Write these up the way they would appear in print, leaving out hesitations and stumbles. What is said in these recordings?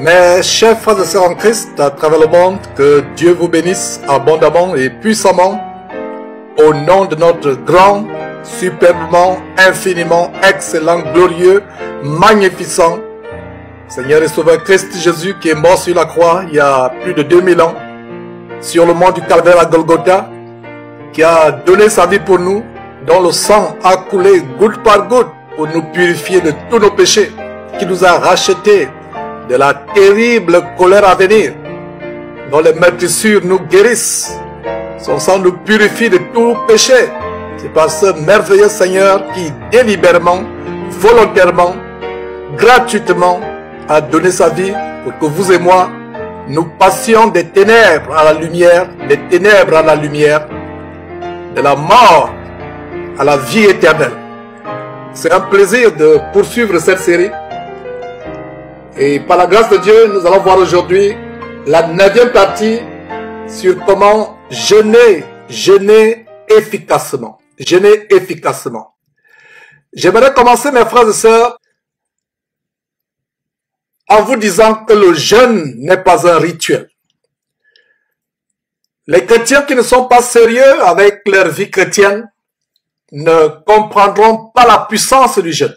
Mes chers frères et sœurs en Christ à travers le monde, que Dieu vous bénisse abondamment et puissamment au nom de notre grand, superbement, infiniment, excellent, glorieux, magnificent Seigneur et Sauveur Christ Jésus qui est mort sur la croix il y a plus de 2000 ans sur le mont du Calvaire à Golgotha, qui a donné sa vie pour nous, dont le sang a coulé goutte par goutte pour nous purifier de tous nos péchés, qui nous a rachetés de la terrible colère à venir, dont les meurtrissures nous guérissent. Son sang nous purifie de tout péché. C'est par ce merveilleux Seigneur qui délibérément, volontairement, gratuitement a donné sa vie pour que vous et moi, nous passions des ténèbres à la lumière, des ténèbres à la lumière, de la mort à la vie éternelle. C'est un plaisir de poursuivre cette série. Et par la grâce de Dieu, nous allons voir aujourd'hui la 9e partie sur comment jeûner efficacement. Jeûner efficacement. J'aimerais commencer, mes frères et sœurs, en vous disant que le jeûne n'est pas un rituel. Les chrétiens qui ne sont pas sérieux avec leur vie chrétienne ne comprendront pas la puissance du jeûne.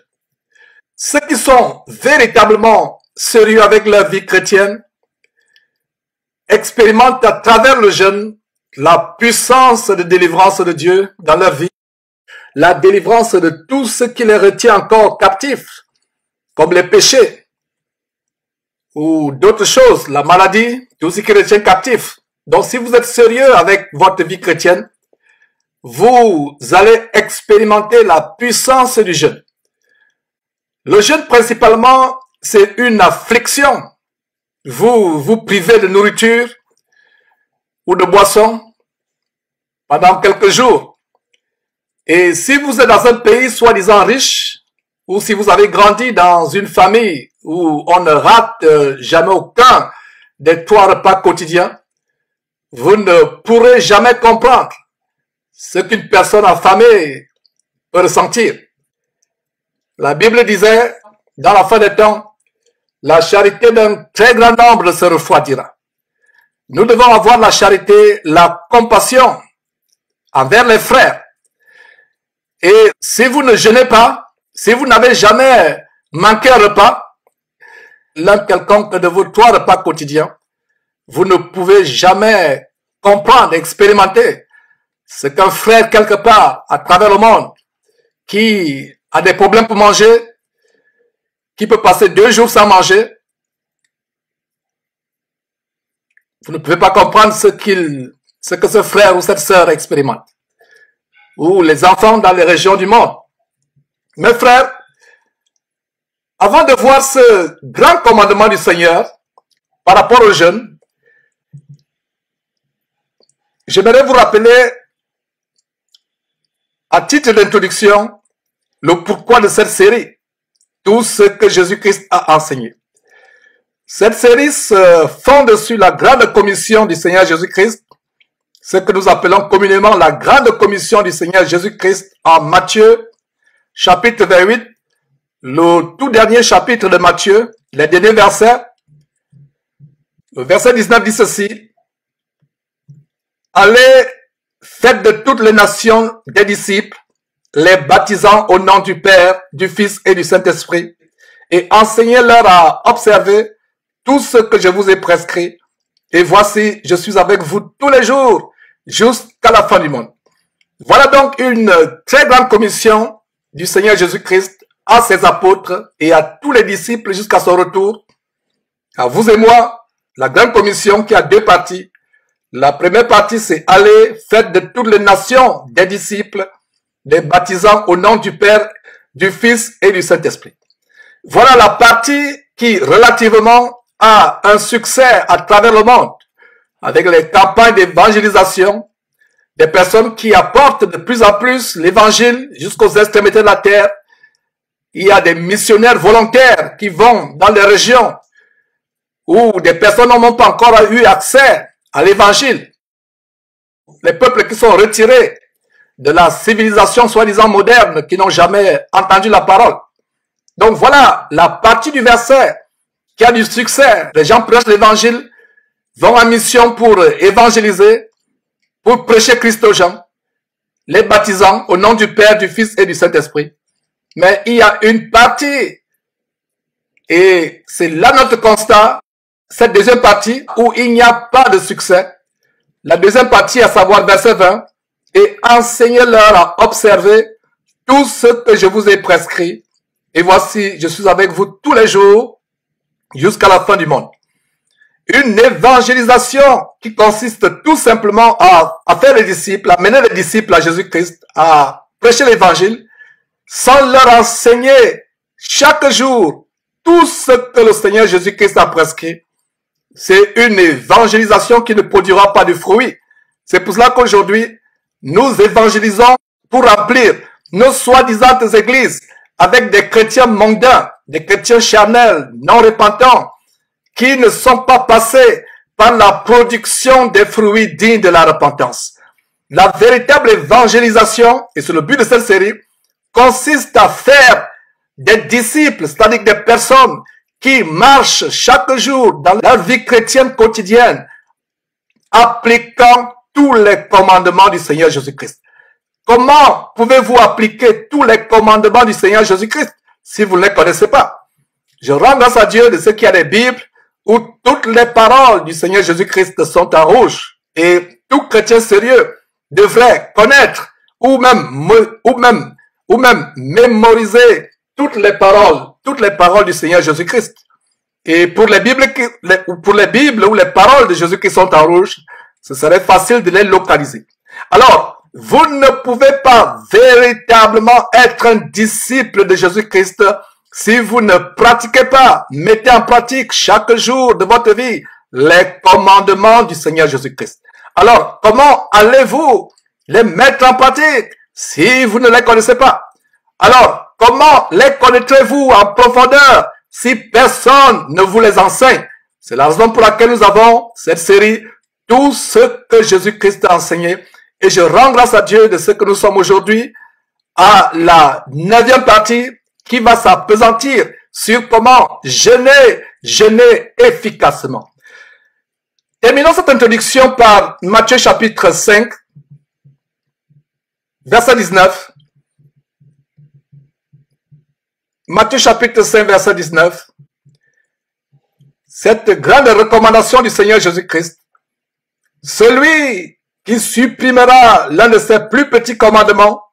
Ceux qui sont véritablement sérieux avec leur vie chrétienne expérimentent à travers le jeûne la puissance de délivrance de Dieu dans leur vie, la délivrance de tout ce qui les retient encore captifs, comme les péchés ou d'autres choses, la maladie, tout ce qui les retient captifs. Donc si vous êtes sérieux avec votre vie chrétienne, vous allez expérimenter la puissance du jeûne. Le jeûne principalement, c'est une affliction. Vous vous privez de nourriture ou de boisson pendant quelques jours. Et si vous êtes dans un pays soi-disant riche, ou si vous avez grandi dans une famille où on ne rate jamais aucun des 3 repas quotidiens, vous ne pourrez jamais comprendre ce qu'une personne affamée peut ressentir. La Bible disait, dans la fin des temps, la charité d'un très grand nombre se refroidira. Nous devons avoir la charité, la compassion envers les frères. Et si vous ne jeûnez pas, si vous n'avez jamais manqué un repas, l'un quelconque de vos 3 repas quotidiens, vous ne pouvez jamais comprendre, expérimenter ce qu'un frère quelque part à travers le monde qui a des problèmes pour manger, qui peut passer 2 jours sans manger, vous ne pouvez pas comprendre ce que ce frère ou cette sœur expérimente. Ou les enfants dans les régions du monde. Mes frères, avant de voir ce grand commandement du Seigneur par rapport au jeûne, j'aimerais vous rappeler, à titre d'introduction, le pourquoi de cette série, tout ce que Jésus-Christ a enseigné. Cette série se fonde sur la grande commission du Seigneur Jésus-Christ, ce que nous appelons communément la grande commission du Seigneur Jésus-Christ en Matthieu, chapitre 28, le tout dernier chapitre de Matthieu, les derniers versets. Le verset 19 dit ceci: Allez, faites de toutes les nations des disciples, les baptisant au nom du Père, du Fils et du Saint-Esprit, et enseignez-leur à observer tout ce que je vous ai prescrit. Et voici, je suis avec vous tous les jours, jusqu'à la fin du monde. Voilà donc une très grande commission du Seigneur Jésus-Christ à ses apôtres et à tous les disciples jusqu'à son retour. À vous et moi, la grande commission qui a 2 parties. La première partie, c'est aller, faites de toutes les nations des disciples, les baptisant au nom du Père, du Fils et du Saint-Esprit. Voilà la partie qui, relativement, a un succès à travers le monde, avec les campagnes d'évangélisation, des personnes qui apportent de plus en plus l'évangile jusqu'aux extrémités de la terre. Il y a des missionnaires volontaires qui vont dans les régions où des personnes n'ont pas encore eu accès à l'évangile. Les peuples qui sont retirés de la civilisation soi-disant moderne, qui n'ont jamais entendu la parole. Donc voilà la partie du verset qui a du succès. Les gens prêchent l'évangile, vont en mission pour évangéliser, pour prêcher Christ aux gens, les baptisant au nom du Père, du Fils et du Saint-Esprit. Mais il y a une partie, et c'est là notre constat, cette deuxième partie où il n'y a pas de succès. La deuxième partie, à savoir verset 20, et enseignez-leur à observer tout ce que je vous ai prescrit. Et voici, je suis avec vous tous les jours jusqu'à la fin du monde. Une évangélisation qui consiste tout simplement à faire les disciples, à mener les disciples à Jésus-Christ, à prêcher l'évangile, sans leur enseigner chaque jour tout ce que le Seigneur Jésus-Christ a prescrit. C'est une évangélisation qui ne produira pas de fruits. C'est pour cela qu'aujourd'hui, nous évangélisons pour remplir nos soi-disant églises avec des chrétiens mondains, des chrétiens charnels, non repentants, qui ne sont pas passés par la production des fruits dignes de la repentance. La véritable évangélisation, et c'est le but de cette série, consiste à faire des disciples, c'est-à-dire des personnes qui marchent chaque jour dans leur vie chrétienne quotidienne, appliquant tous les commandements du Seigneur Jésus-Christ. Comment pouvez-vous appliquer tous les commandements du Seigneur Jésus-Christ si vous ne les connaissez pas? Je rends grâce à Dieu de ce qu'il y a des Bibles où toutes les paroles du Seigneur Jésus-Christ sont en rouge. Et tout chrétien sérieux devrait connaître ou même mémoriser toutes les paroles du Seigneur Jésus-Christ. Et pour les Bibles où les paroles de Jésus-Christ sont en rouge, ce serait facile de les localiser. Alors, vous ne pouvez pas véritablement être un disciple de Jésus-Christ si vous ne pratiquez pas, mettez en pratique chaque jour de votre vie les commandements du Seigneur Jésus-Christ. Alors, comment allez-vous les mettre en pratique si vous ne les connaissez pas? Alors, comment les connaîtrez-vous en profondeur si personne ne vous les enseigne? C'est la raison pour laquelle nous avons cette série, tout ce que Jésus-Christ a enseigné. Et je rends grâce à Dieu de ce que nous sommes aujourd'hui à la 9e partie qui va s'appesantir sur comment jeûner efficacement. Terminons cette introduction par Matthieu chapitre 5, verset 19. Matthieu chapitre 5, verset 19. Cette grande recommandation du Seigneur Jésus-Christ. Celui qui supprimera l'un de ses plus petits commandements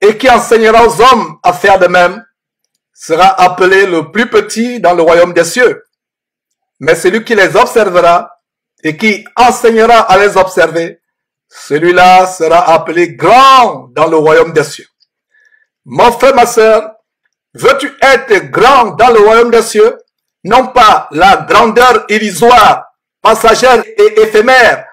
et qui enseignera aux hommes à faire de même sera appelé le plus petit dans le royaume des cieux. Mais celui qui les observera et qui enseignera à les observer, celui-là sera appelé grand dans le royaume des cieux. Mon frère, ma sœur, veux-tu être grand dans le royaume des cieux? Non pas la grandeur illusoire, passagère et éphémère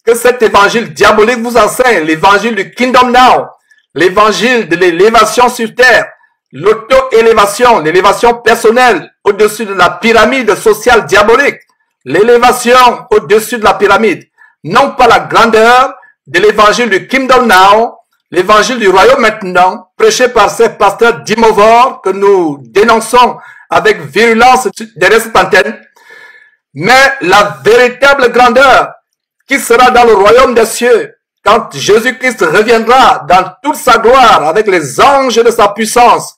que cet évangile diabolique vous enseigne, l'évangile du Kingdom Now, l'évangile de l'élévation sur terre, l'auto-élévation, l'élévation personnelle au-dessus de la pyramide sociale diabolique, l'élévation au-dessus de la pyramide, non pas la grandeur de l'évangile du Kingdom Now, l'évangile du royaume maintenant, prêché par ces pasteurs d'Imovore que nous dénonçons avec virulence derrière cette antenne, mais la véritable grandeur qui sera dans le royaume des cieux, quand Jésus-Christ reviendra dans toute sa gloire avec les anges de sa puissance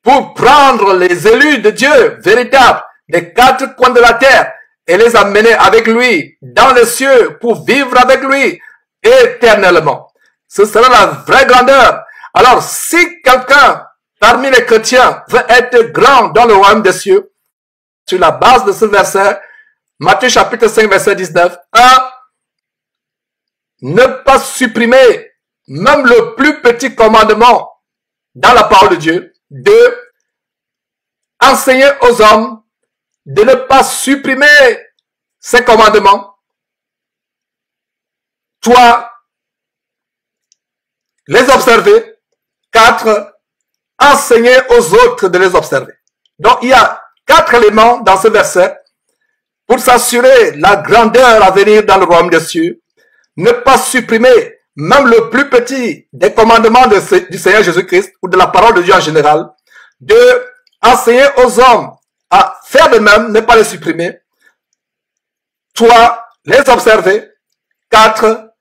pour prendre les élus de Dieu véritables des 4 coins de la terre et les amener avec lui dans les cieux pour vivre avec lui éternellement. Ce sera la vraie grandeur. Alors, si quelqu'un parmi les chrétiens veut être grand dans le royaume des cieux, sur la base de ce verset, Matthieu chapitre 5, verset 19, 1. Ne pas supprimer même le plus petit commandement dans la parole de Dieu. 2. Enseigner aux hommes de ne pas supprimer ces commandements. 3. Les observer. 4. Enseigner aux autres de les observer. Donc il y a 4 éléments dans ce verset pour s'assurer la grandeur à venir dans le royaume des cieux. Ne pas supprimer même le plus petit des commandements du Seigneur Jésus-Christ ou de la parole de Dieu en général. 2. Enseigner aux hommes à faire de même, ne pas les supprimer. 3. Les observer. 4.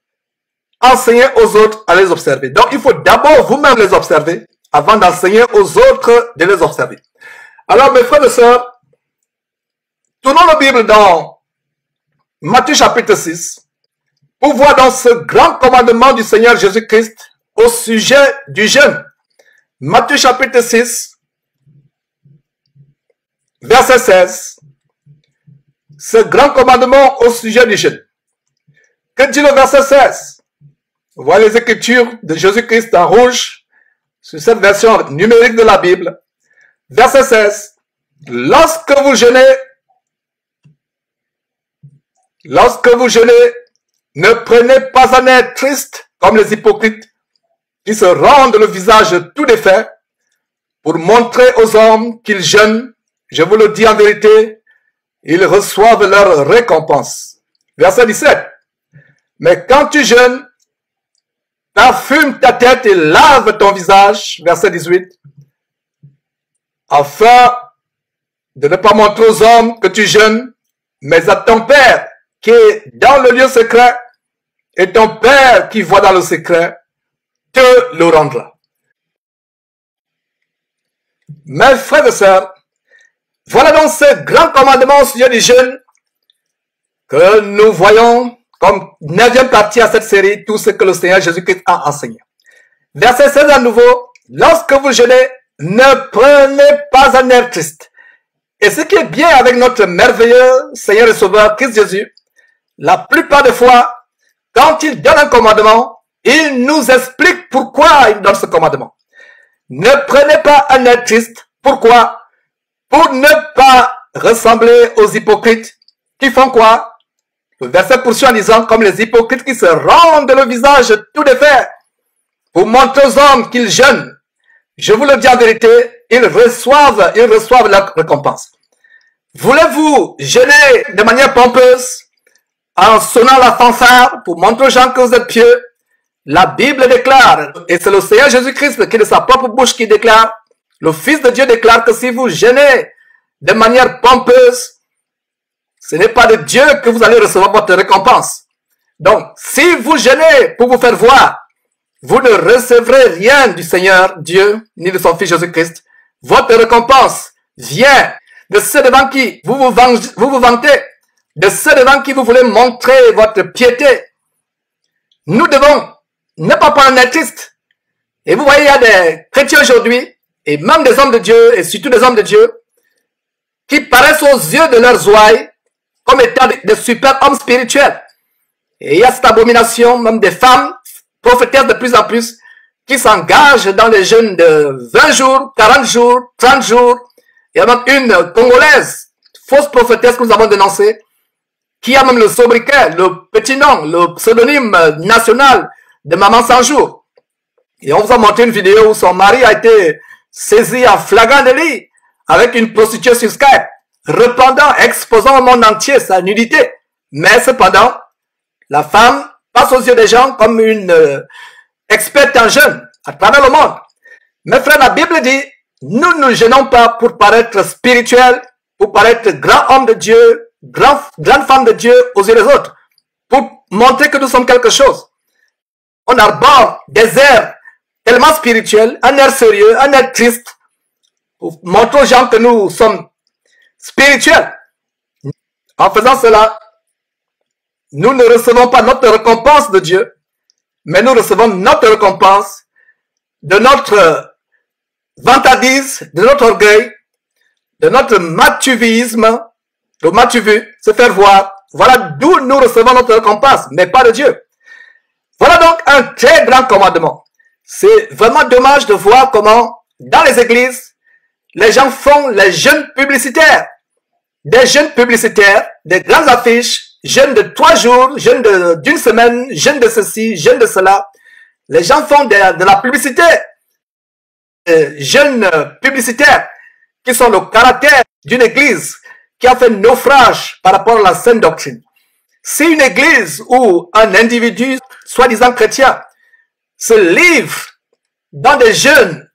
Enseigner aux autres à les observer. Donc, il faut d'abord vous-même les observer avant d'enseigner aux autres de les observer. Alors, mes frères et sœurs, tournons la Bible dans Matthieu chapitre 6 pour voir dans ce grand commandement du Seigneur Jésus-Christ au sujet du jeûne. Matthieu chapitre 6, verset 16. Ce grand commandement au sujet du jeûne. Que dit le verset 16? Voyez les écritures de Jésus-Christ en rouge sur cette version numérique de la Bible. Verset 16. Lorsque vous jeûnez, ne prenez pas un air triste comme les hypocrites qui se rendent le visage tout défait pour montrer aux hommes qu'ils jeûnent. Je vous le dis en vérité, ils reçoivent leur récompense. Verset 17. Mais quand tu jeûnes, parfume ta tête et lave ton visage. Verset 18. Afin de ne pas montrer aux hommes que tu jeûnes, mais à ton Père qui est dans le lieu secret, et ton Père qui voit dans le secret te le rendra. Mes frères et sœurs, voilà donc ce grand commandement au sujet du jeûne que nous voyons comme 9e partie à cette série, tout ce que le Seigneur Jésus-Christ a enseigné. Verset 16 à nouveau, lorsque vous jeûnez, ne prenez pas un air triste. Et ce qui est bien avec notre merveilleux Seigneur et Sauveur Christ Jésus, la plupart des fois, quand il donne un commandement, il nous explique pourquoi il donne ce commandement. Ne prenez pas un air triste. Pourquoi? Pour ne pas ressembler aux hypocrites qui font quoi? Le verset poursuit en disant, comme les hypocrites qui se rendent le visage tout défait pour montrer aux hommes qu'ils jeûnent. Je vous le dis en vérité, ils reçoivent leur récompense. Voulez-vous jeûner de manière pompeuse en sonnant la fanfare pour montrer aux gens que vous êtes pieux? La Bible déclare, et c'est le Seigneur Jésus-Christ qui est de sa propre bouche qui déclare, le Fils de Dieu déclare que si vous jeûnez de manière pompeuse, ce n'est pas de Dieu que vous allez recevoir votre récompense. Donc, si vous jeûnez pour vous faire voir, vous ne recevrez rien du Seigneur Dieu, ni de son Fils Jésus-Christ. Votre récompense vient de ceux devant qui vous vous vantez, de ceux devant qui vous voulez montrer votre piété. Nous devons ne pas prendre un artiste. Et vous voyez, il y a des chrétiens aujourd'hui, et même des hommes de Dieu, et surtout des hommes de Dieu, qui paraissent aux yeux de leurs ouailles comme étant des super hommes spirituels. Et il y a cette abomination, même des femmes prophétesses de plus en plus, qui s'engagent dans les jeûnes de 20 jours, 40 jours, 30 jours. Il y a même une Congolaise, fausse prophétesse que nous avons dénoncée, qui a même le sobriquet, le petit nom, le pseudonyme national de Maman 100 jours. Et on vous a montré une vidéo où son mari a été saisi en flagrant délit avec une prostituée sur Skype, répandant, exposant au monde entier sa nudité. Mais cependant, la femme passe aux yeux des gens comme une experte en jeûne à travers le monde. Mes frères, la Bible dit, nous ne jeûnons pas pour paraître spirituels, pour paraître grand homme de Dieu, grande femme de Dieu aux yeux des autres, pour montrer que nous sommes quelque chose. On arbore des airs tellement spirituels, un air sérieux, un air triste, pour montrer aux gens que nous sommes spirituels. En faisant cela, nous ne recevons pas notre récompense de Dieu, mais nous recevons notre récompense de notre vantardise, de notre orgueil, de notre mathuvisme, le mathuvu, se faire voir. Voilà d'où nous recevons notre récompense, mais pas de Dieu. Voilà donc un très grand commandement. C'est vraiment dommage de voir comment, dans les églises, les gens font les jeûnes publicitaires. Des jeûnes publicitaires, des grandes affiches, jeûne de 3 jours, jeûne d'une semaine, jeûne de ceci, jeûne de cela. Les gens font de la publicité, jeûnes publicitaires, qui sont le caractère d'une église qui a fait naufrage par rapport à la saine doctrine. Si une église ou un individu, soi-disant chrétien, se livre dans des jeûnes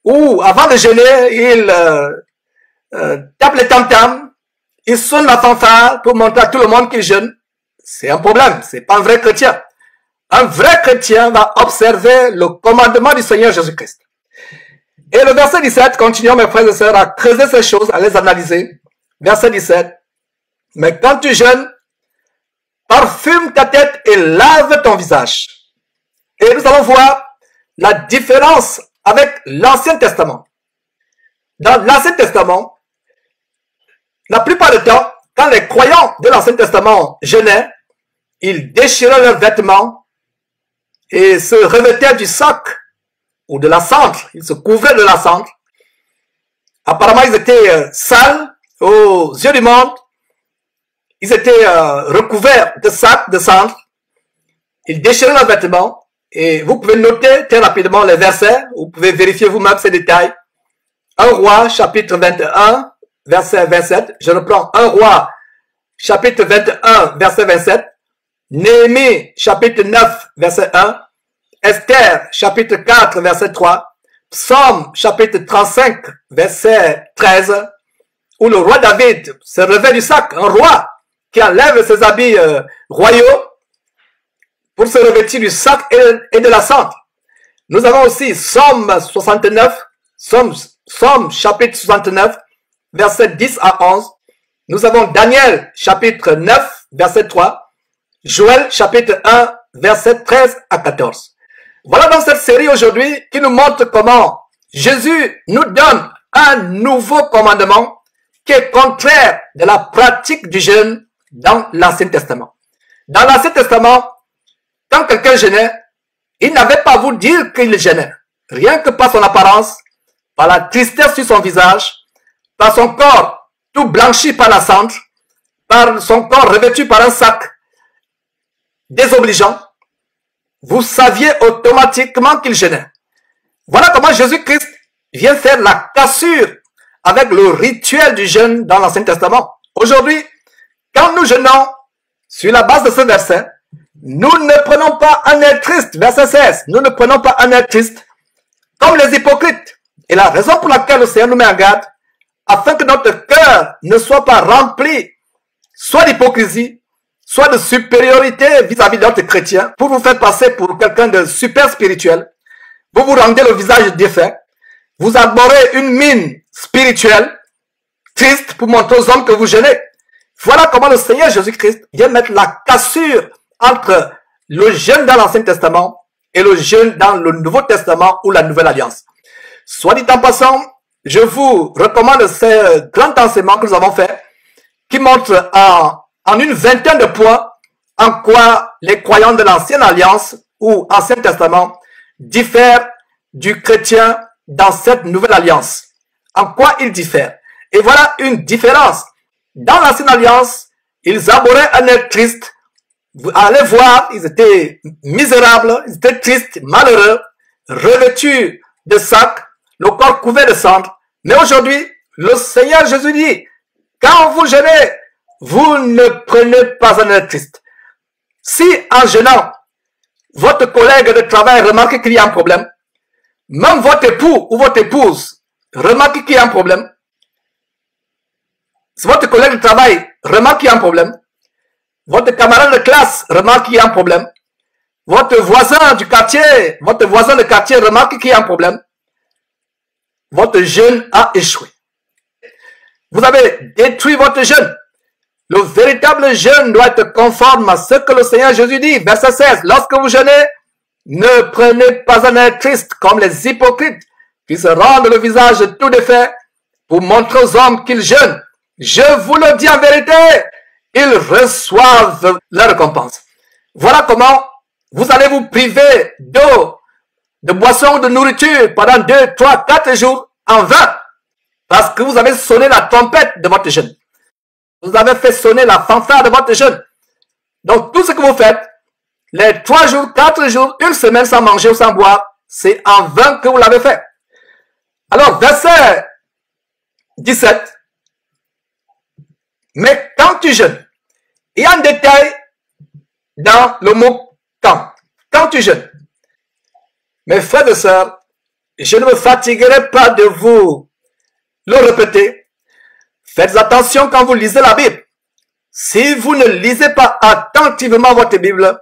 où, avant de jeûner, il tapent les tam-tams, ils sonnent la fanfare pour montrer à tout le monde qu'ils jeûnent. C'est un problème, c'est pas un vrai chrétien. Un vrai chrétien va observer le commandement du Seigneur Jésus-Christ. Et le verset 17, continuons mes frères et sœurs à creuser ces choses, à les analyser. Verset 17. Mais quand tu jeûnes, parfume ta tête et lave ton visage. Et nous allons voir la différence avec l'Ancien Testament. Dans l'Ancien Testament, la plupart du temps, quand les croyants de l'Ancien Testament jeûnaient, ils déchiraient leurs vêtements et se revêtaient du sac ou de la cendre. Ils se couvraient de la cendre. Apparemment, ils étaient sales aux yeux du monde. Ils étaient recouverts de sacs, de cendre. Ils déchiraient leurs vêtements. Et vous pouvez noter très rapidement les versets. Vous pouvez vérifier vous-même ces détails. 1 Roi, chapitre 21, verset 27. Je reprends 1 Roi, chapitre 21, verset 27. Néhémie, chapitre 9, verset 1. Esther, chapitre 4, verset 3. Psaume, chapitre 35, verset 13. Où le roi David se revêt du sac. Un roi qui enlève ses habits royaux pour se revêtir du sac et de la cendre. Nous avons aussi Psaume 69, Psaume chapitre 69, verset 10 à 11. Nous avons Daniel chapitre 9, verset 3. Joël chapitre 1, verset 13 à 14. Voilà dans cette série aujourd'hui qui nous montre comment Jésus nous donne un nouveau commandement qui est contraire de la pratique du jeûne dans l'Ancien Testament. Dans l'Ancien Testament, quand quelqu'un jeûnait, il n'avait pas à vous dire qu'il jeûnait. Rien que par son apparence, par la tristesse sur son visage, par son corps tout blanchi par la cendre, par son corps revêtu par un sac désobligeant, vous saviez automatiquement qu'il jeûnait. Voilà comment Jésus-Christ vient faire la cassure avec le rituel du jeûne dans l'Ancien Testament. Aujourd'hui, quand nous jeûnons sur la base de ce verset, nous ne prenons pas un air triste, verset 16, nous ne prenons pas un air triste comme les hypocrites. Et la raison pour laquelle le Seigneur nous met en garde, afin que notre cœur ne soit pas rempli soit d'hypocrisie, soit de supériorité vis-à-vis d'autres chrétiens, pour vous faire passer pour quelqu'un de super spirituel. Vous vous rendez le visage défait, vous arborez une mine spirituelle, triste, pour montrer aux hommes que vous jeûnez. Voilà comment le Seigneur Jésus-Christ vient mettre la cassure entre le jeûne dans l'Ancien Testament et le jeûne dans le Nouveau Testament ou la Nouvelle Alliance. Soit dit en passant, je vous recommande ces grands enseignements que nous avons faits, qui montrent en une vingtaine de points en quoi les croyants de l'Ancienne Alliance ou Ancien Testament diffèrent du chrétien dans cette Nouvelle Alliance. En quoi ils diffèrent. Et voilà une différence. Dans l'Ancienne Alliance, ils abhorraient un air triste. Vous allez voir, ils étaient misérables, ils étaient tristes, malheureux, revêtus de sacs, le corps couvert de cendres. Mais aujourd'hui, le Seigneur Jésus dit, quand vous jeûnez, vous ne prenez pas un air triste. Si en jeûnant, votre collègue de travail remarque qu'il y a un problème, même votre époux ou votre épouse remarque qu'il y a un problème, si votre collègue de travail remarque qu'il y a un problème, votre camarade de classe remarque qu'il y a un problème, votre voisin du quartier, votre voisin de quartier remarque qu'il y a un problème, votre jeûne a échoué. Vous avez détruit votre jeûne. Le véritable jeûne doit être conforme à ce que le Seigneur Jésus dit, verset 16. Lorsque vous jeûnez, ne prenez pas un air triste comme les hypocrites qui se rendent le visage tout défait pour montrer aux hommes qu'ils jeûnent. Je vous le dis en vérité, ils reçoivent leur récompense. Voilà comment vous allez vous priver d'eau, de boissons, de nourriture pendant 2, 3, 4 jours en vain. Parce que vous avez sonné la trompette de votre jeûne. Vous avez fait sonner la fanfare de votre jeûne. Donc tout ce que vous faites, les 3 jours, 4 jours, 1 semaine sans manger ou sans boire, c'est en vain que vous l'avez fait. Alors, verset 17. Mais quand tu jeûnes, il y a un détail dans le mot quand. Quand tu jeûnes. Mes frères et sœurs, je ne me fatiguerai pas de vous le répéter. Faites attention quand vous lisez la Bible. Si vous ne lisez pas attentivement votre Bible,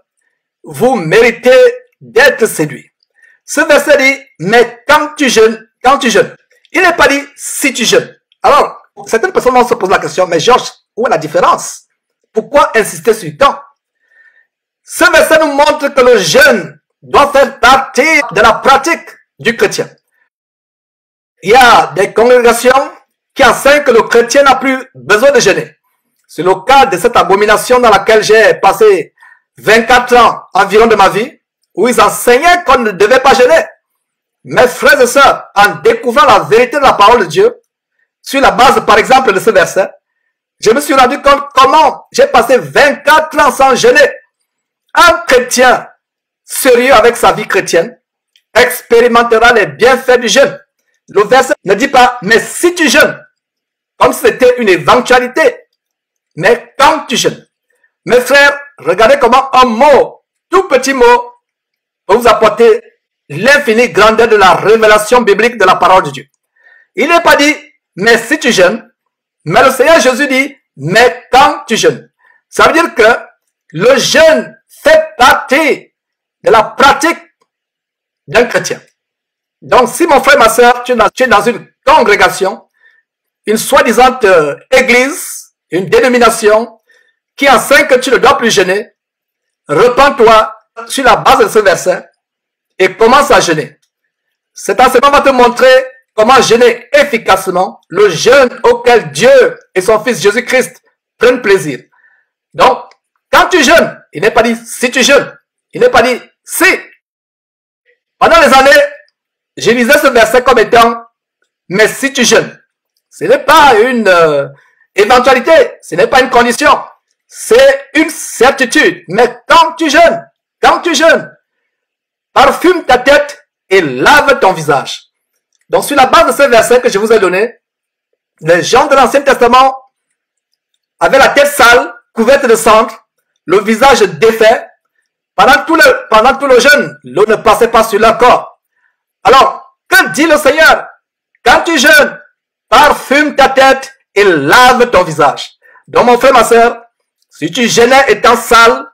vous méritez d'être séduit. Ce verset dit, mais quand tu jeûnes, il n'est pas dit si tu jeûnes. Alors, certaines personnes vont se poser la question, mais Georges, où est la différence? Pourquoi insister sur quand? Ce verset nous montre que le jeûne doit faire partie de la pratique du chrétien. Il y a des congrégations qui enseignent que le chrétien n'a plus besoin de jeûner. C'est le cas de cette abomination dans laquelle j'ai passé 24 ans environ de ma vie, où ils enseignaient qu'on ne devait pas jeûner. Mes frères et sœurs, en découvrant la vérité de la parole de Dieu, sur la base par exemple de ce verset, je me suis rendu compte comment j'ai passé 24 ans sans jeûner. Un chrétien sérieux avec sa vie chrétienne expérimentera les bienfaits du jeûne. Le verset ne dit pas, mais si tu jeûnes, comme si c'était une éventualité, mais quand tu jeûnes. Mes frères, regardez comment un mot, tout petit mot, peut vous apporter l'infinie grandeur de la révélation biblique de la parole de Dieu. Il n'est pas dit, mais si tu jeûnes, mais le Seigneur Jésus dit, mais quand tu jeûnes. Ça veut dire que le jeûne fait partie de la pratique d'un chrétien. Donc, si mon frère, ma soeur, tu es dans une congrégation, une soi-disant église, une dénomination, qui enseigne que tu ne dois plus jeûner, repens-toi sur la base de ce verset et commence à jeûner. Cet enseignement va te montrer comment jeûner efficacement, le jeûne auquel Dieu et son Fils Jésus-Christ prennent plaisir. Donc, quand tu jeûnes, il n'est pas dit si tu jeûnes, il n'est pas dit si. Pendant les années, je lisais ce verset comme étant, mais si tu jeûnes, ce n'est pas une éventualité, ce n'est pas une condition, c'est une certitude. Mais quand tu jeûnes, parfume ta tête et lave ton visage. Donc sur la base de ce verset que je vous ai donné, les gens de l'Ancien Testament avaient la tête sale, couverte de cendres, le visage défait. Pendant tout le jeûne, l'eau ne passait pas sur leur corps. Alors, que dit le Seigneur? Quand tu jeûnes, parfume ta tête et lave ton visage. Donc mon frère, ma soeur, si tu jeûnais étant sale,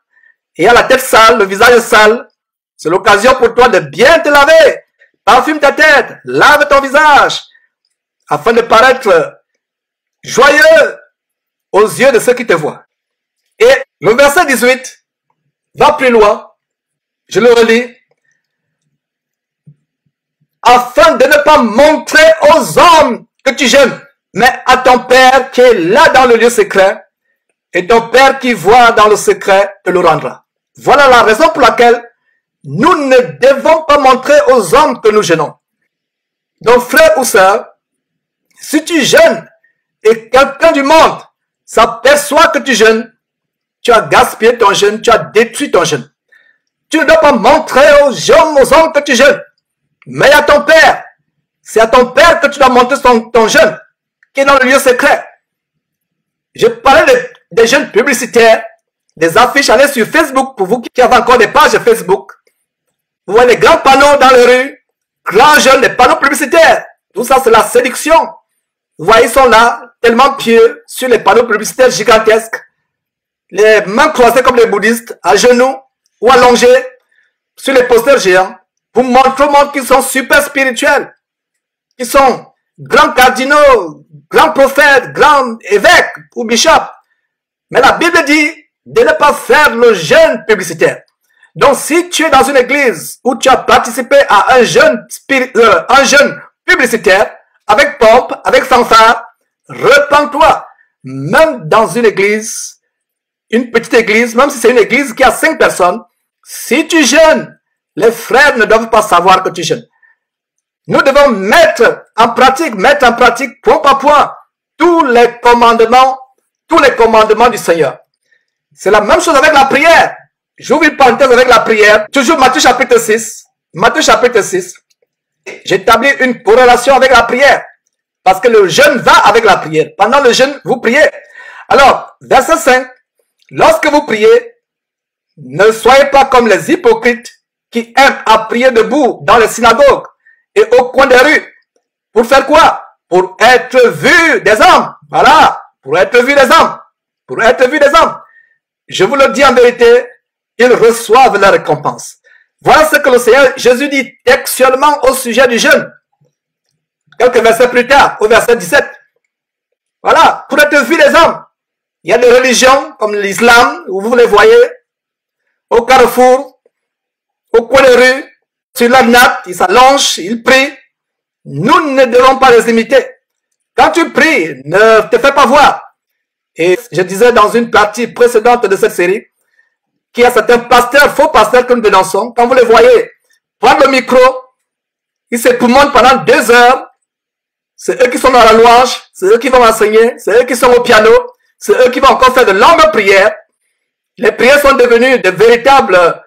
et à la tête sale, le visage sale, c'est l'occasion pour toi de bien te laver. Parfume ta tête, lave ton visage, afin de paraître joyeux aux yeux de ceux qui te voient. Et le verset 18 va plus loin. Je le relis. Afin de ne pas montrer aux hommes que tu jeûnes, mais à ton Père qui est là dans le lieu secret, et ton Père qui voit dans le secret te le rendra. Voilà la raison pour laquelle nous ne devons pas montrer aux hommes que nous jeûnons. Donc frère ou sœur, si tu jeûnes et quelqu'un du monde s'aperçoit que tu jeûnes, tu as gaspillé ton jeûne, tu as détruit ton jeûne. Tu ne dois pas montrer aux hommes que tu jeûnes, mais à ton Père. C'est à ton Père que tu dois montrer ton jeûne, qui est dans le lieu secret. Je parlais des jeûnes publicitaires, des affiches, allez sur Facebook, pour vous qui avez encore des pages Facebook. Vous voyez les grands panneaux dans les rues, grands jeûnes, des panneaux publicitaires. Tout ça, c'est la séduction. Vous voyez, ils sont là, tellement pieux, sur les panneaux publicitaires gigantesques. Les mains croisées comme les bouddhistes, à genoux ou allongés, sur les posters géants, pour montrer au monde qu'ils sont super spirituels, qu'ils sont grands cardinaux, grands prophètes, grands évêques ou bishops. Mais la Bible dit de ne pas faire le jeûne publicitaire. Donc si tu es dans une église où tu as participé à un jeûne publicitaire, avec pompe, avec fanfare, repens-toi. Même dans une église, une petite église, même si c'est une église qui a 5 personnes, si tu jeûnes, les frères ne doivent pas savoir que tu jeûnes. Nous devons mettre en pratique point par point tous les commandements du Seigneur. C'est la même chose avec la prière. J'ouvre une parenthèse avec la prière. Toujours Matthieu chapitre 6. Matthieu chapitre 6. J'établis une corrélation avec la prière. Parce que le jeûne va avec la prière. Pendant le jeûne, vous priez. Alors, verset 5. Lorsque vous priez, ne soyez pas comme les hypocrites qui aiment à prier debout dans les synagogues et au coin des rues. Pour faire quoi? Pour être vus des hommes. Voilà, pour être vu des hommes. Pour être vu des hommes. Je vous le dis en vérité, ils reçoivent la récompense. Voilà ce que le Seigneur Jésus dit textuellement au sujet du jeûne. Quelques versets plus tard, au verset 17. Voilà, pour être vu des hommes. Il y a des religions comme l'islam, où vous les voyez, au carrefour, au coin de rue, sur la natte, ils s'allongent, ils prient. Nous ne devons pas les imiter. Quand tu pries, ne te fais pas voir. Et je disais dans une partie précédente de cette série, qu'il y a certains pasteurs, faux pasteurs que nous dénonçons, quand vous les voyez prendre le micro, ils s'époumonent pendant 2 heures. C'est eux qui sont dans la louange, c'est eux qui vont enseigner, c'est eux qui sont au piano, c'est eux qui vont encore faire de longues prières. Les prières sont devenues de véritables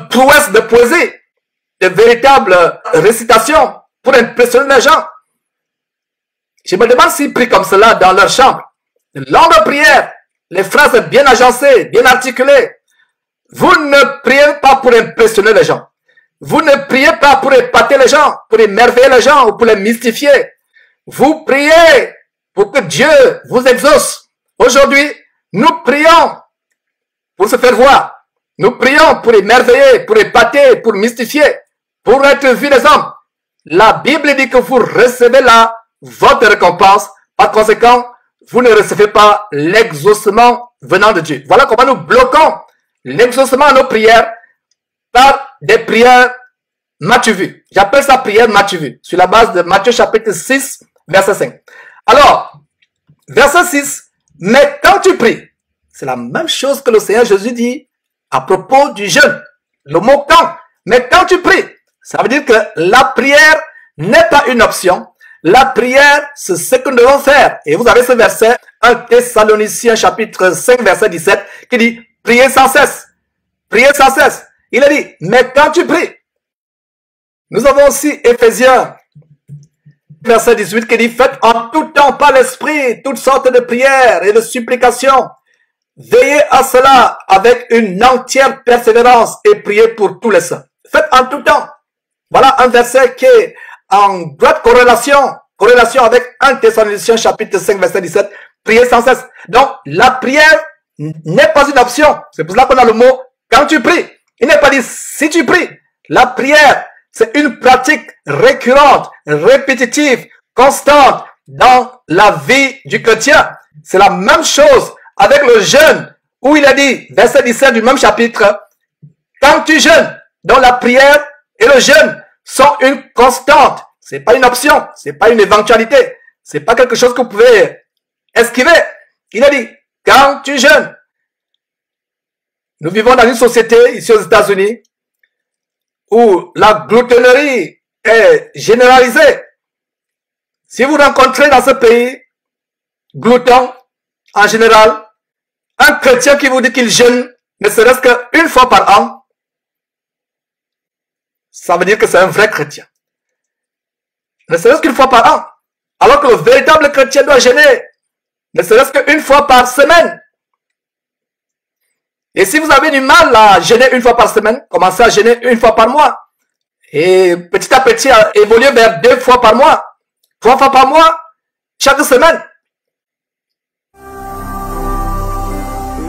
prouesses de poésie, de véritables récitations pour impressionner les gens. Je me demande s'ils prient comme cela dans leur chambre. De longues prières, les phrases bien agencées, bien articulées. Vous ne priez pas pour impressionner les gens. Vous ne priez pas pour épater les gens, pour émerveiller les gens ou pour les mystifier. Vous priez pour que Dieu vous exauce. Aujourd'hui, nous prions pour se faire voir. Nous prions pour émerveiller, pour épater, pour mystifier, pour être vus des hommes. La Bible dit que vous recevez là votre récompense. Par conséquent, vous ne recevez pas l'exaucement venant de Dieu. Voilà comment nous bloquons l'exaucement à nos prières par des prières Matthieu vu. J'appelle ça prière Matthieu vu, sur la base de Matthieu chapitre 6, verset 5. Alors, verset 6, mais quand tu pries, c'est la même chose que le Seigneur Jésus dit à propos du jeûne. Le mot quand, mais quand tu pries, ça veut dire que la prière n'est pas une option. La prière, c'est ce que nous devons faire. Et vous avez ce verset, 1 Thessaloniciens chapitre 5, verset 17, qui dit, priez sans cesse. Priez sans cesse. Il a dit, mais quand tu pries. Nous avons aussi Éphésiens, verset 18, qui dit, faites en tout temps par l'esprit toutes sortes de prières et de supplications. Veillez à cela avec une entière persévérance et priez pour tous les saints. Faites en tout temps. Voilà un verset qui est en droite corrélation avec 1 Thessaloniciens chapitre 5 verset 17, priez sans cesse. Donc, la prière n'est pas une option. C'est pour cela qu'on a le mot quand tu pries. Il n'est pas dit si tu pries. La prière, c'est une pratique récurrente, répétitive, constante dans la vie du chrétien. C'est la même chose avec le jeûne, où il a dit, verset 17 du même chapitre, quand tu jeûnes, donc la prière et le jeûne sont une constante. C'est pas une option, c'est pas une éventualité, c'est pas quelque chose que vous pouvez esquiver. Il a dit, quand tu jeûnes, nous vivons dans une société ici aux États-Unis où la gloutonnerie est généralisée. Si vous rencontrez dans ce pays glouton en général, un chrétien qui vous dit qu'il jeûne ne serait-ce qu'une fois par an, ça veut dire que c'est un vrai chrétien. Ne serait-ce qu'une fois par an. Alors que le véritable chrétien doit jeûner, ne serait-ce qu'une fois par semaine. Et si vous avez du mal à jeûner une fois par semaine, commencez à jeûner une fois par mois. Et petit à petit, évoluer vers 2 fois par mois, 3 fois par mois, chaque semaine.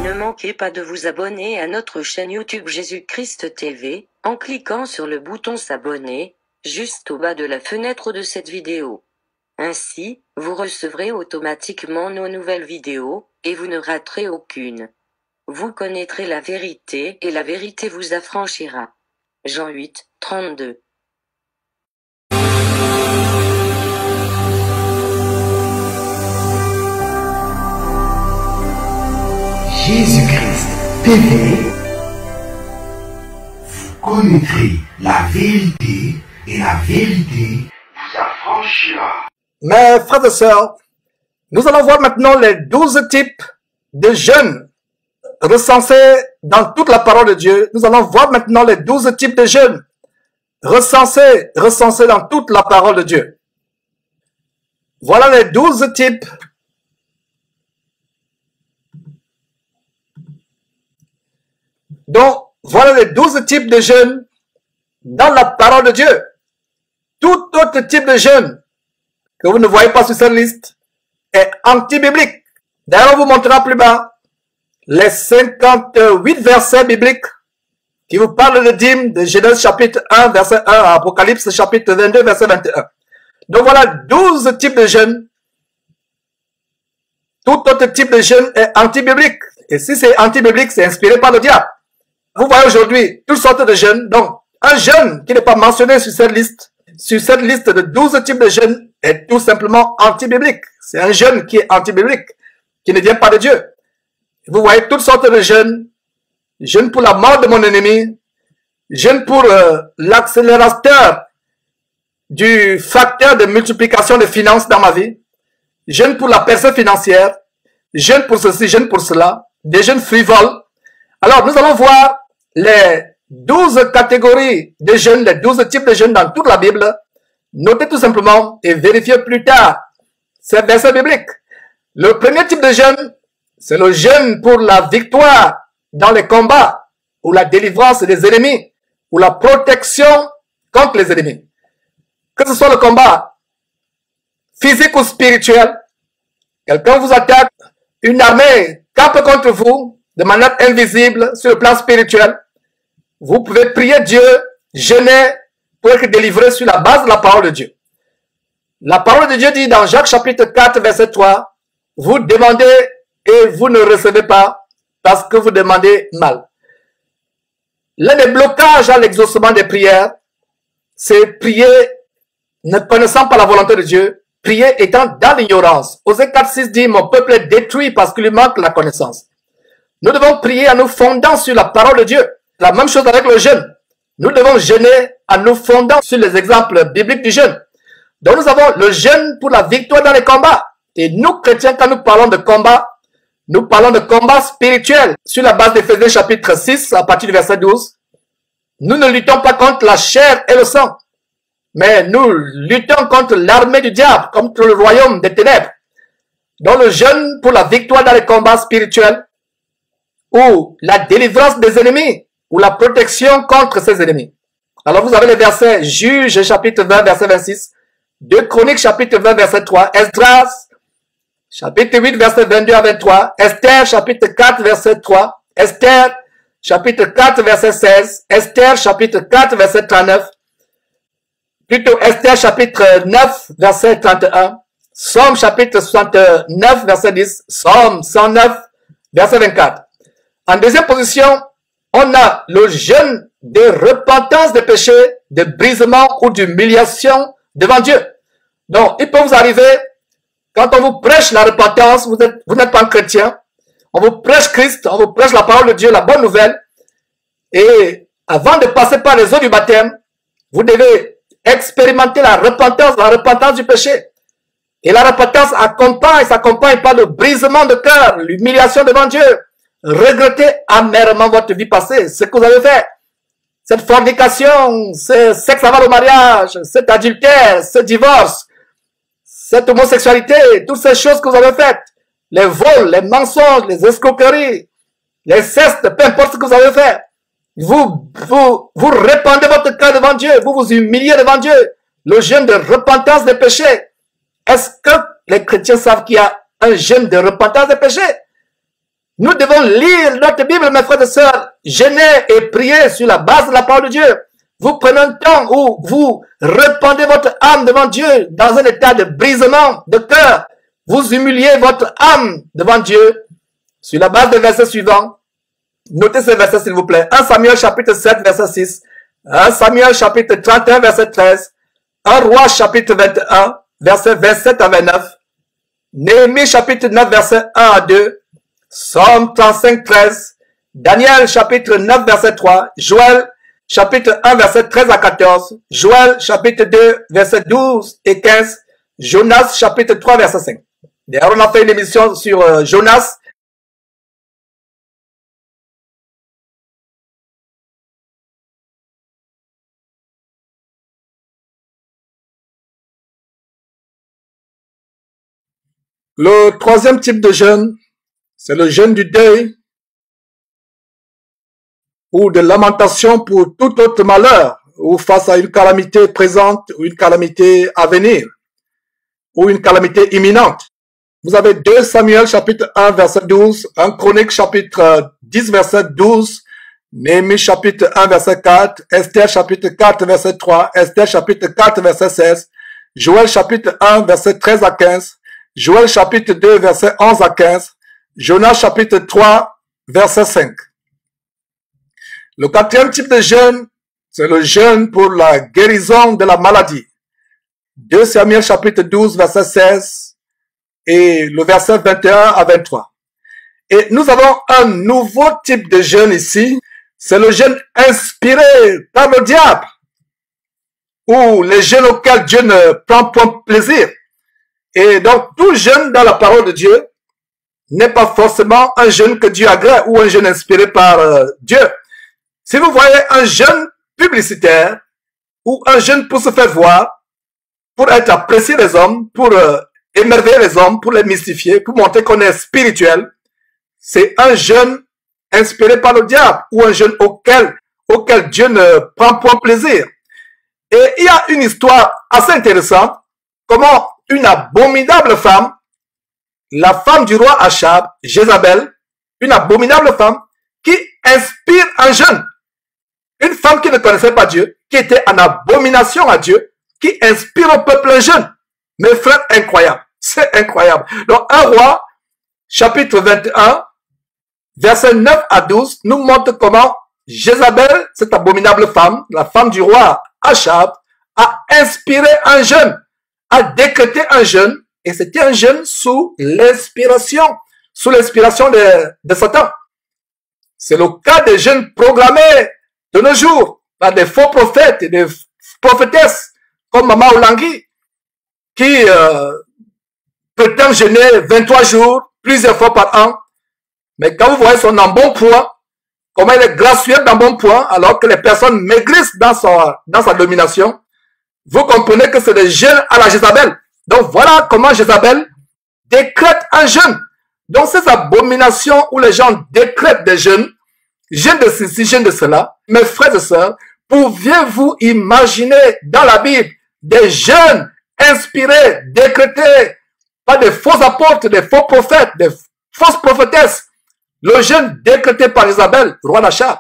Ne manquez pas de vous abonner à notre chaîne YouTube Jésus-Christ TV, en cliquant sur le bouton s'abonner, juste au bas de la fenêtre de cette vidéo. Ainsi, vous recevrez automatiquement nos nouvelles vidéos, et vous ne raterez aucune. Vous connaîtrez la vérité et la vérité vous affranchira. Jean 8, 32. Jésus-Christ TV, vous connaîtrez la vérité et la vérité vous affranchira. Mes frères et sœurs, nous allons voir maintenant les 12 types de jeûnes recensés dans toute la parole de Dieu. Nous allons voir maintenant les 12 types de jeûnes recensés dans toute la parole de Dieu. Voilà les 12 types donc, voilà les 12 types de jeûnes dans la parole de Dieu. Tout autre type de jeûne que vous ne voyez pas sur cette liste est anti-biblique. D'ailleurs, on vous montrera plus bas les 58 versets bibliques qui vous parlent de dîmes de Genèse chapitre 1, verset 1 à Apocalypse chapitre 22, verset 21. Donc voilà 12 types de jeûnes. Tout autre type de jeûne est anti-biblique. Et si c'est anti-biblique, c'est inspiré par le diable. Vous voyez aujourd'hui toutes sortes de jeûnes. Donc, un jeûne qui n'est pas mentionné sur cette liste de 12 types de jeûnes est tout simplement anti-biblique. C'est un jeûne qui est anti-biblique, qui ne vient pas de Dieu. Vous voyez toutes sortes de jeûnes. Jeûne pour la mort de mon ennemi. Jeûne pour l'accélérateur du facteur de multiplication des finances dans ma vie. Jeûne pour la personne financière. Jeûne pour ceci, jeûne pour cela. Des jeûnes frivoles. Alors, nous allons voir les 12 catégories de jeûnes, les 12 types de jeûnes dans toute la Bible. Notez tout simplement et vérifiez plus tard ces versets bibliques. Le premier type de jeûne, c'est le jeûne pour la victoire dans les combats, ou la délivrance des ennemis, ou la protection contre les ennemis. Que ce soit le combat physique ou spirituel, quelqu'un vous attaque, une armée campe contre vous de manière invisible sur le plan spirituel. Vous pouvez prier Dieu, jeûner pour être délivré sur la base de la parole de Dieu. La parole de Dieu dit dans Jacques chapitre 4 verset 3, vous demandez et vous ne recevez pas parce que vous demandez mal. L'un des blocages à l'exaucement des prières, c'est prier ne connaissant pas la volonté de Dieu, prier étant dans l'ignorance. Osée 4.6 dit, mon peuple est détruit parce qu'il lui manque la connaissance. Nous devons prier en nous fondant sur la parole de Dieu. La même chose avec le jeûne. Nous devons jeûner en nous fondant sur les exemples bibliques du jeûne. Donc nous avons le jeûne pour la victoire dans les combats. Et nous, chrétiens, quand nous parlons de combat, nous parlons de combat spirituel. Sur la base d'Éphésiens chapitre 6, à partir du verset 12, nous ne luttons pas contre la chair et le sang, mais nous luttons contre l'armée du diable, contre le royaume des ténèbres. Donc le jeûne pour la victoire dans les combats spirituels, ou la délivrance des ennemis, ou la protection contre ses ennemis. Alors vous avez les versets Juges chapitre 20, verset 26, 2 Chroniques chapitre 20, verset 3, Esdras chapitre 8, verset 22 à 23, Esther chapitre 4, verset 3, Esther chapitre 4, verset 16, Esther chapitre 4, verset 39, plutôt Esther chapitre 9, verset 31, Somme chapitre 69, verset 10, Somme 109, verset 24. En deuxième position, on a le jeûne de repentance des péchés, de brisement ou d'humiliation devant Dieu. Donc, il peut vous arriver, quand on vous prêche la repentance, vous n'êtes pas un chrétien, on vous prêche Christ, on vous prêche la parole de Dieu, la bonne nouvelle, et avant de passer par les eaux du baptême, vous devez expérimenter la repentance du péché. Et la repentance s'accompagne par le brisement de cœur, l'humiliation devant Dieu. Regrettez amèrement votre vie passée, ce que vous avez fait. Cette fornication, ce sexe avant le mariage, cet adultère, ce divorce, cette homosexualité, toutes ces choses que vous avez faites. Les vols, les mensonges, les escroqueries, les cestes, peu importe ce que vous avez fait. Vous répandez votre cœur devant Dieu, vous vous humiliez devant Dieu. Le jeûne de repentance des péchés. Est-ce que les chrétiens savent qu'il y a un jeûne de repentance des péchés? Nous devons lire notre Bible, mes frères et sœurs, jeûner et prier sur la base de la parole de Dieu. Vous prenez un temps où vous répandez votre âme devant Dieu dans un état de brisement de cœur. Vous humiliez votre âme devant Dieu sur la base des versets suivants. Notez ces versets s'il vous plaît. 1 Samuel chapitre 7 verset 6. 1 Samuel chapitre 31 verset 13. 1 Roi chapitre 21 verset 27 à 29. Néhémie chapitre 9 verset 1 à 2. Somme 35 13. Daniel chapitre 9 verset 3. Joël chapitre 1 verset 13 à 14. Joël chapitre 2 verset 12 et 15. Jonas chapitre 3 verset 5. D'ailleurs, on a fait une émission sur Jonas. Le troisième type de jeûne, c'est le jeûne du deuil ou de lamentation pour tout autre malheur ou face à une calamité présente ou une calamité à venir ou une calamité imminente. Vous avez 2 Samuel chapitre 1 verset 12, 1 Chronique chapitre 10 verset 12, Néhémie chapitre 1 verset 4, Esther chapitre 4 verset 3, Esther chapitre 4 verset 16, Joël chapitre 1 verset 13 à 15, Joël chapitre 2 verset 11 à 15, Jonas chapitre 3 verset 5. Le 4e type de jeûne, c'est le jeûne pour la guérison de la maladie. 2 Samuel chapitre 12 verset 16 et le verset 21 à 23. Et nous avons un nouveau type de jeûne ici, c'est le jeûne inspiré par le diable, ou les jeûnes auxquels Dieu ne prend point plaisir. Et donc, tout jeûne dans la parole de Dieu n'est pas forcément un jeûne que Dieu agrée ou un jeûne inspiré par Dieu. Si vous voyez un jeûne publicitaire ou un jeûne pour se faire voir, pour être apprécié des hommes, pour émerveiller les hommes, pour les mystifier, pour montrer qu'on est spirituel, c'est un jeûne inspiré par le diable ou un jeûne auquel Dieu ne prend point plaisir. Et il y a une histoire assez intéressante, comment une abominable femme, la femme du roi Achab, Jézabel, une abominable femme qui inspire un jeûne. Une femme qui ne connaissait pas Dieu, qui était en abomination à Dieu, qui inspire au peuple un jeûne. Mes frères, incroyable. C'est incroyable. Donc, 1 Roi, chapitre 21, versets 9 à 12, nous montre comment Jézabel, cette abominable femme, la femme du roi Achab, a inspiré un jeûne, a décrété un jeûne, et c'était un jeûne sous l'inspiration de Satan. C'est le cas des jeûnes programmés de nos jours par des faux prophètes et des prophétesses comme Maman Olangi qui prétendent jeûner 23 jours, plusieurs fois par an. Mais quand vous voyez son embonpoint, comment il est gracieux d'embonpoint, alors que les personnes maigrissent dans sa domination, vous comprenez que c'est des jeûnes à la Jézabel. Donc voilà comment Jézabel décrète un jeûne. Donc ces abominations où les gens décrètent des jeûnes, jeûne de ceci, jeûne de cela, mes frères et sœurs, pouviez-vous imaginer dans la Bible des jeûnes inspirés, décrétés par des faux apôtres, des faux prophètes, des fausses prophétesses? Le jeûne décrété par Isabelle, roi d'Achab.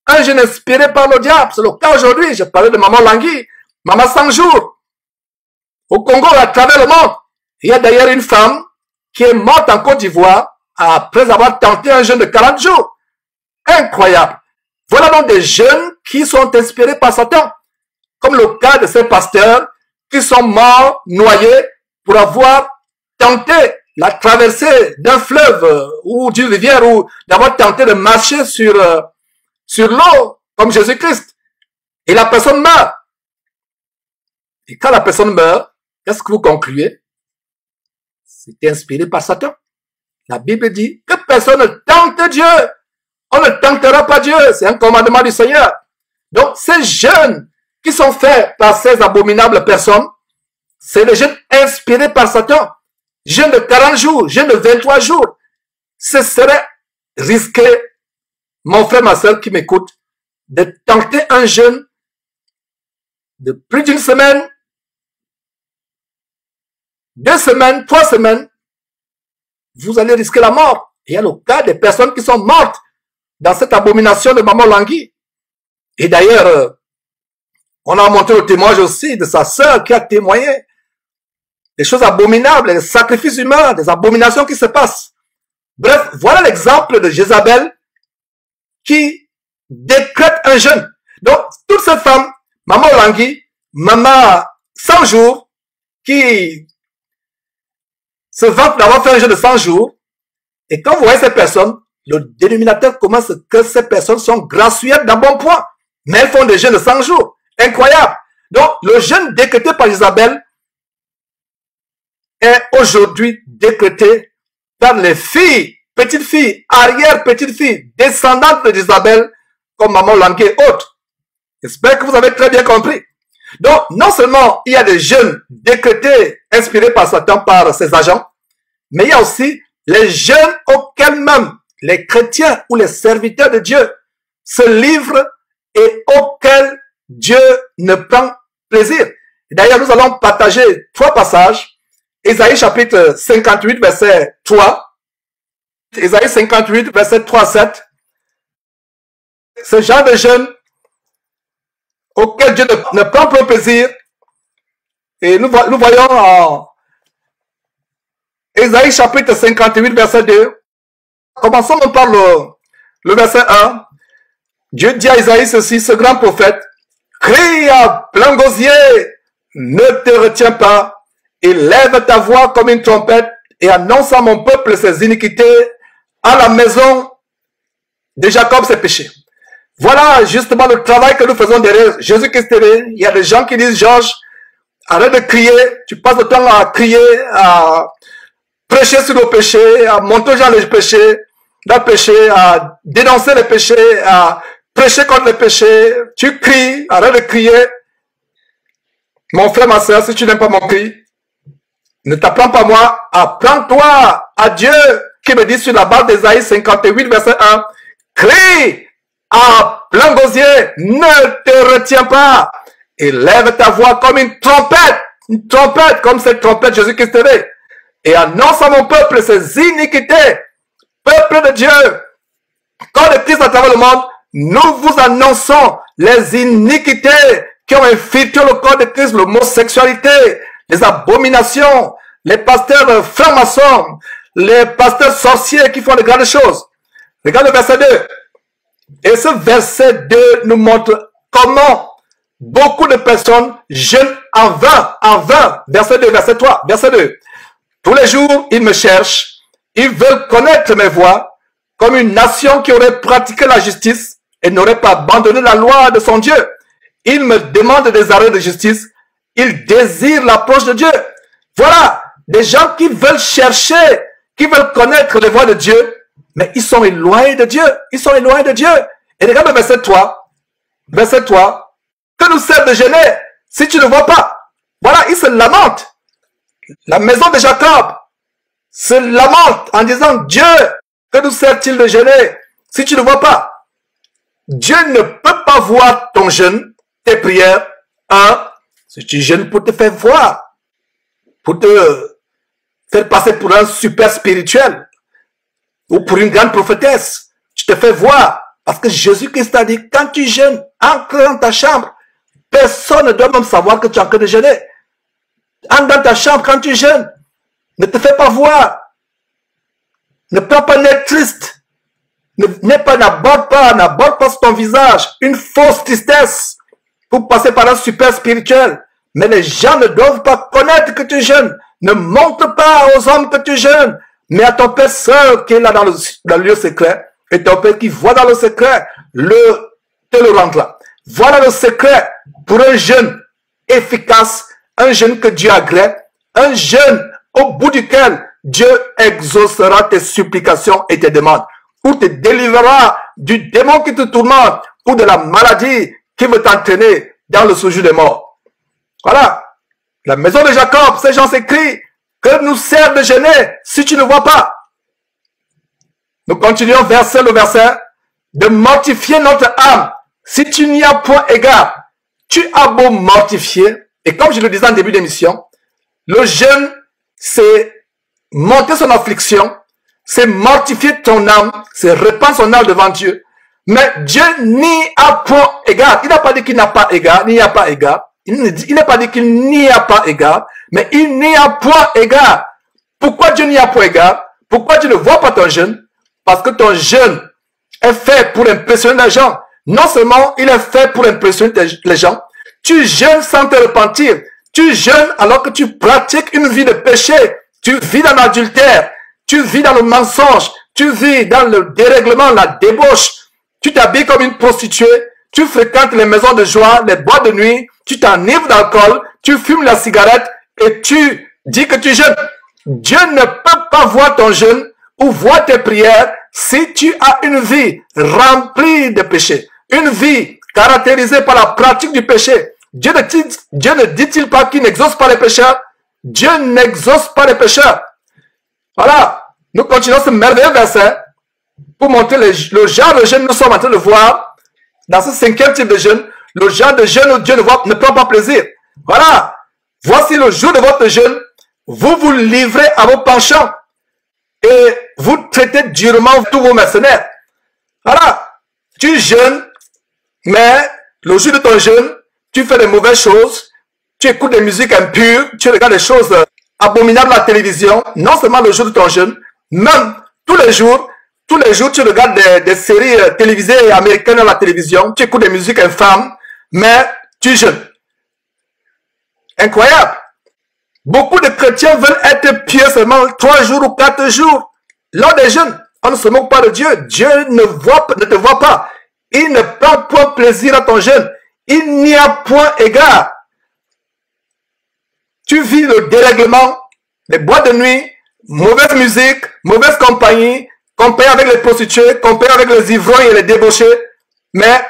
Un jeûne inspiré par le diable. C'est le cas aujourd'hui. J'ai parlé de Maman Langui, Maman 100 jours. Au Congo, à travers le monde. Il y a d'ailleurs une femme qui est morte en Côte d'Ivoire après avoir tenté un jeûne de 40 jours. Incroyable. Voilà donc des jeûnes qui sont inspirés par Satan. Comme le cas de ces pasteurs qui sont morts, noyés, pour avoir tenté la traversée d'un fleuve ou d'une rivière ou d'avoir tenté de marcher sur l'eau comme Jésus-Christ. Et la personne meurt. Et quand la personne meurt, qu'est-ce que vous concluez? C'est inspiré par Satan. La Bible dit que personne ne tente Dieu. On ne tentera pas Dieu. C'est un commandement du Seigneur. Donc ces jeûnes qui sont faits par ces abominables personnes, c'est des jeûnes inspirés par Satan. Jeûne de 40 jours, jeûne de 23 jours. Ce serait risqué, mon frère, ma soeur qui m'écoute, de tenter un jeûne de plus d'une semaine, 2 semaines, 3 semaines. Vous allez risquer la mort. Il y a le cas des personnes qui sont mortes dans cette abomination de Maman Langui. Et d'ailleurs, on a montré le témoignage aussi de sa sœur qui a témoigné des choses abominables, des sacrifices humains, des abominations qui se passent. Bref, voilà l'exemple de Jézabel qui décrète un jeûne. Donc, toutes ces femmes, Maman Langui, Maman 100 jours, qui se vantent d'avoir fait un jeûne de 100 jours, et quand vous voyez ces personnes, le dénominateur commence que ces personnes sont gracieuses d'un bon point, mais elles font des jeûnes de 100 jours. Incroyable. Donc, le jeûne décrété par Isabelle est aujourd'hui décrété par les filles, petites filles, arrière-petites filles, descendantes d'Isabelle, comme Maman Langui et autres. J'espère que vous avez très bien compris. Donc, non seulement il y a des jeûnes décrétés, inspirés par Satan, par ses agents, mais il y a aussi les jeûnes auxquels même les chrétiens ou les serviteurs de Dieu se livrent et auxquels Dieu ne prend plaisir. D'ailleurs, nous allons partager 3 passages Isaïe chapitre 58, verset 3. Isaïe 58, verset 3 à 7. Ce genre de jeûne auquel Dieu ne prend pas plaisir. Et nous voyons en Isaïe chapitre 58, verset 2. Commençons par le verset 1. Dieu dit à Isaïe ceci, ce grand prophète, crie à plein gosier, ne te retiens pas, élève ta voix comme une trompette et annonce à mon peuple ses iniquités, à la maison de Jacob ses péchés. Voilà justement le travail que nous faisons derrière Jésus-Christ TV. Il y a des gens qui disent, Georges, arrête de crier, tu passes le temps à crier, à prêcher sur nos péchés, à montrer aux gens les péchés, à dénoncer les péchés, à prêcher contre les péchés. Tu cries, arrête de crier. Mon frère, ma soeur, si tu n'aimes pas mon cri, ne t'apprends pas moi, apprends-toi à Dieu qui me dit sur la base d'Ésaïe 58, verset 1, crie à plein gosier, ne te retiens pas, élève ta voix comme une trompette comme cette trompette Jésus-Christ TV, et annonce à mon peuple ses iniquités. Peuple de Dieu, corps de Christ à travers le monde, nous vous annonçons les iniquités qui ont infiltré le corps de Christ, l'homosexualité, les abominations, les pasteurs francs-maçons, les pasteurs sorciers qui font de grandes choses. Regarde le verset 2. Et ce verset 2 nous montre comment beaucoup de personnes jeûnent en vain. Verset 2, verset 3, verset 2. Tous les jours, ils me cherchent, ils veulent connaître mes voies, comme une nation qui aurait pratiqué la justice et n'aurait pas abandonné la loi de son Dieu. Ils me demandent des arrêts de justice, ils désirent l'approche de Dieu. Voilà, des gens qui veulent chercher, qui veulent connaître les voies de Dieu, mais ils sont éloignés de Dieu. Ils sont éloignés de Dieu. Et regarde le verset 3. Verset 3. Que nous sert de jeûner si tu ne vois pas? Voilà, ils se lamentent. La maison de Jacob se lamente en disant, Dieu, que nous sert-il de jeûner si tu ne vois pas? Dieu ne peut pas voir ton jeûne, tes prières. Si tu jeûnes pour te faire voir, pour te faire passer pour un super spirituel ou pour une grande prophétesse, tu te fais voir. Parce que Jésus-Christ a dit, quand tu jeûnes, entre dans ta chambre, personne ne doit même savoir que tu es en train de jeûner. Entre dans ta chambre quand tu jeûnes, ne te fais pas voir. Ne prends pas l'air triste. N'aborde pas sur ton visage une fausse tristesse pour passer par un super spirituel. Mais les gens ne doivent pas connaître que tu jeûnes. Ne montre pas aux hommes que tu jeûnes, mais à ton Père seul qui est là dans le lieu secret. Et ton Père qui voit dans le secret, te le rendra. Voilà le secret pour un jeûne efficace, un jeûne que Dieu agrée, un jeûne au bout duquel Dieu exaucera tes supplications et tes demandes, ou te délivrera du démon qui te tourmente, ou de la maladie qui veut t'entraîner dans le séjour des morts. Voilà. La maison de Jacob, ces gens s'écrient, que nous sert de jeûner si tu ne vois pas. Nous continuons verset le verset, de mortifier notre âme. Si tu n'y as point égard, tu as beau mortifier, et comme je le disais en début d'émission, le jeûne, c'est monter son affliction, c'est mortifier ton âme, c'est répandre son âme devant Dieu. Mais Dieu n'y a point égard. Il n'a pas dit qu'il n'a pas égard, il n'y a pas égard. Il n'a pas dit qu'il n'y a pas égard, mais il n'y a point égard. Pourquoi Dieu n'y a point égard? Pourquoi Dieu ne voit pas ton jeûne? Parce que ton jeûne est fait pour impressionner les gens. Non seulement il est fait pour impressionner les gens, tu jeûnes sans te repentir. Tu jeûnes alors que tu pratiques une vie de péché. Tu vis dans l'adultère. Tu vis dans le mensonge. Tu vis dans le dérèglement, la débauche. Tu t'habilles comme une prostituée. Tu fréquentes les maisons de joie, les boîtes de nuit. Tu t'enivres d'alcool. Tu fumes la cigarette et tu dis que tu jeûnes. Dieu ne peut pas voir ton jeûne ou voir tes prières si tu as une vie remplie de péché. Une vie caractérisée par la pratique du péché. Dieu ne dit-il pas qu'il n'exauce pas les pécheurs? Dieu n'exauce pas les pécheurs. Voilà. Nous continuons ce merveilleux verset pour montrer le genre de jeûne que nous sommes en train de voir dans ce 5e type de jeûne. Le genre de jeûne où Dieu ne prend pas plaisir. Voilà. Voici le jour de votre jeûne. vous vous livrez à vos penchants et vous traitez durement tous vos mercenaires. Voilà, tu jeûnes, mais le jour de ton jeûne, tu fais des mauvaises choses, tu écoutes des musiques impures, tu regardes des choses abominables à la télévision, non seulement le jour de ton jeûne, même tous les jours, tu regardes des séries télévisées américaines à la télévision, tu écoutes des musiques infâmes, mais tu jeûnes. Incroyable. Beaucoup de chrétiens veulent être pieux seulement 3 jours ou 4 jours. Lors des jeûnes, on ne se moque pas de Dieu. Dieu ne te voit pas. Il ne prend point plaisir à ton jeûne. Il n'y a point égard. Tu vis le dérèglement, les boîtes de nuit, mauvaise musique, mauvaise compagnie, compagnie avec les prostituées, compagnie avec les ivrognes et les débauchés. Mais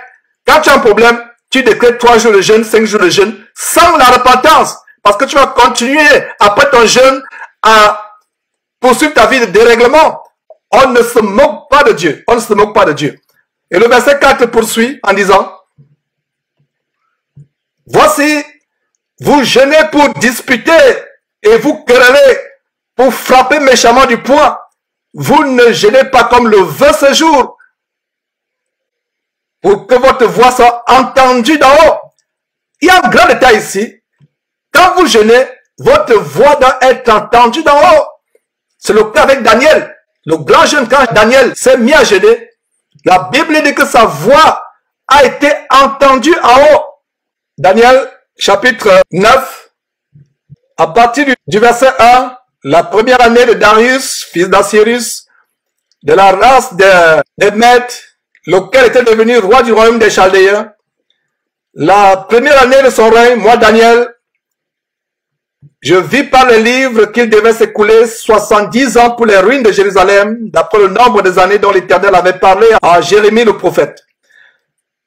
quand tu as un problème, tu décrètes 3 jours de jeûne, 5 jours de jeûne, sans la repentance. Parce que tu vas continuer après ton jeûne à poursuivre ta vie de dérèglement. On ne se moque pas de Dieu. On ne se moque pas de Dieu. Et le verset 4 poursuit en disant, voici, vous jeûnez pour disputer et vous querellez pour frapper méchamment du poing. Vous ne jeûnez pas comme le veut ce jour pour que votre voix soit entendue d'en haut. Il y a un grand détail ici. Quand vous jeûnez, votre voix doit être entendue d'en haut. C'est le cas avec Daniel. Le grand jeune, quand Daniel s'est mis à jeûner, la Bible dit que sa voix a été entendue en haut. Daniel, chapitre 9, à partir du verset 1, la première année de Darius, fils d'Assyrus, de la race des Mèdes, lequel était devenu roi du royaume des Chaldéens. La première année de son règne, moi Daniel, je vis par le livre qu'il devait s'écouler 70 ans pour les ruines de Jérusalem, d'après le nombre des années dont l'Éternel avait parlé à Jérémie le prophète.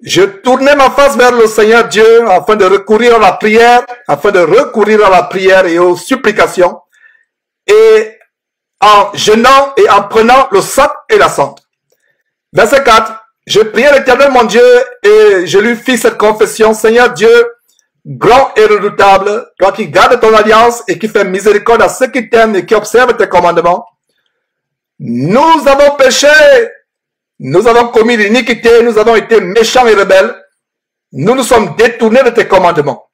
Je tournais ma face vers le Seigneur Dieu afin de recourir à la prière, et aux supplications, et en jeûnant et en prenant le sac et la cendre. Verset 4. Je priai l'Éternel mon Dieu et je lui fis cette confession. Seigneur Dieu, grand et redoutable, toi qui gardes ton alliance et qui fais miséricorde à ceux qui t'aiment et qui observent tes commandements. Nous avons péché, nous avons commis l'iniquité, nous avons été méchants et rebelles. Nous nous sommes détournés de tes commandements.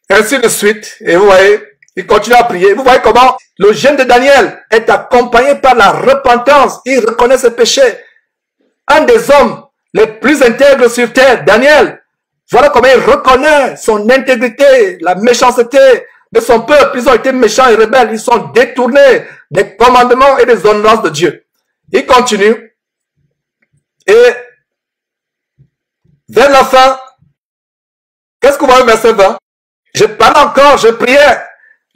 Ainsi de suite. Et vous voyez, il continue à prier. Vous voyez comment le jeûne de Daniel est accompagné par la repentance. Il reconnaît ses péchés. Un des hommes les plus intègres sur terre, Daniel, voilà comment il reconnaît son intégrité, la méchanceté de son peuple. Ils ont été méchants et rebelles. Ils sont détournés des commandements et des ordonnances de Dieu. Il continue. Et vers la fin, qu'est-ce qu'on voit au verset 20? Je parlais encore, je priais,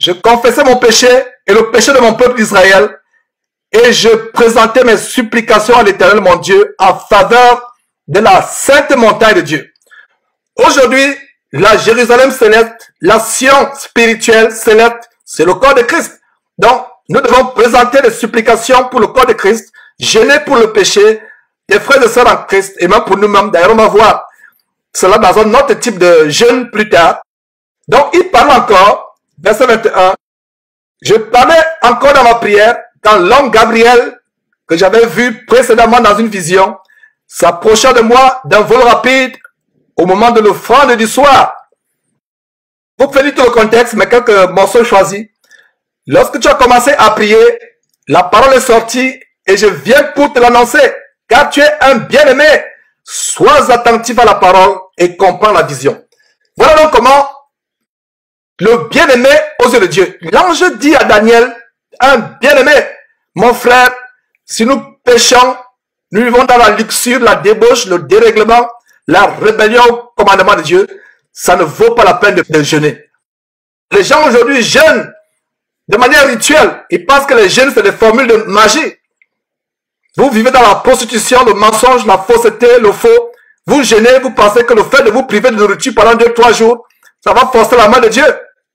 je confessais mon péché et le péché de mon peuple Israël. Et je présentais mes supplications à l'Éternel mon Dieu en faveur de la sainte montagne de Dieu. Aujourd'hui, la Jérusalem céleste, la Sion spirituelle céleste, c'est le corps de Christ. Donc, nous devons présenter des supplications pour le corps de Christ, jeûner pour le péché, des frères et sœurs en Christ, et même pour nous-mêmes. D'ailleurs, on va voir cela dans un autre type de jeûne plus tard. Donc, il parle encore, verset 21, je parlais encore dans ma prière, quand l'homme Gabriel, que j'avais vu précédemment dans une vision, s'approcha de moi d'un vol rapide au moment de l'offrande du soir. Vous faites tout le contexte, mais quelques morceaux choisis. Lorsque tu as commencé à prier, la parole est sortie et je viens pour te l'annoncer, car tu es un bien-aimé. Sois attentif à la parole et comprends la vision. Voilà donc comment le bien-aimé aux yeux de Dieu. L'ange dit à Daniel, un bien-aimé, mon frère, si nous péchons, nous vivons dans la luxure, la débauche, le dérèglement, la rébellion au commandement de Dieu, ça ne vaut pas la peine de jeûner. Les gens aujourd'hui jeûnent de manière rituelle. Ils pensent que les jeûnes, c'est des formules de magie. Vous vivez dans la prostitution, le mensonge, la fausseté, le faux. Vous jeûnez, vous pensez que le fait de vous priver de nourriture pendant 2-3 jours, ça va forcer la main de Dieu.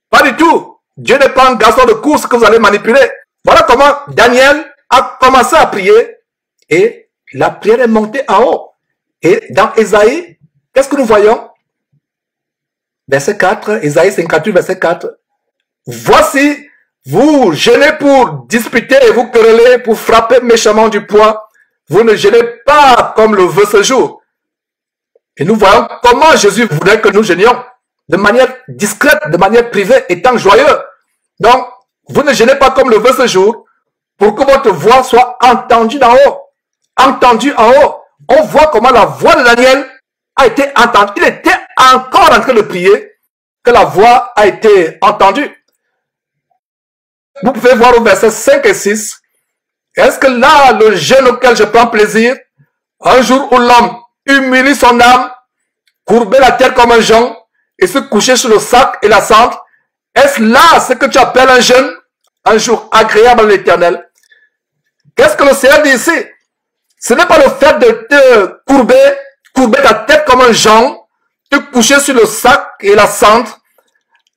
Pas du tout. Dieu n'est pas un garçon de course que vous allez manipuler. Voilà comment Daniel a commencé à prier et la prière est montée en haut. Et dans Ésaïe, qu'est-ce que nous voyons? Verset 4, Ésaïe 58, verset 4. Voici, Vous jeûnez pour disputer et vous quereller, pour frapper méchamment du poing. Vous ne jeûnez pas comme le veut ce jour. Et nous voyons comment Jésus voudrait que nous jeûnions. De manière discrète, de manière privée, étant joyeux. Donc, vous ne jeûnez pas comme le veut ce jour, pour que votre voix soit entendue d'en haut. Entendue en haut. On voit comment la voix de Daniel a été entendue. Il était encore en train de prier, que la voix a été entendue. Vous pouvez voir au verset 5 et 6. Est-ce que là, le jeûne auquel je prends plaisir, un jour où l'homme humilie son âme, courber la terre comme un jonc, et se coucher sur le sac et la cendre, est-ce là ce que tu appelles un jeûne, un jour agréable à l'Éternel? Qu'est-ce que le Seigneur dit ici? Ce n'est pas le fait de te courber ta tête comme un jonc, te coucher sur le sac et la cendre,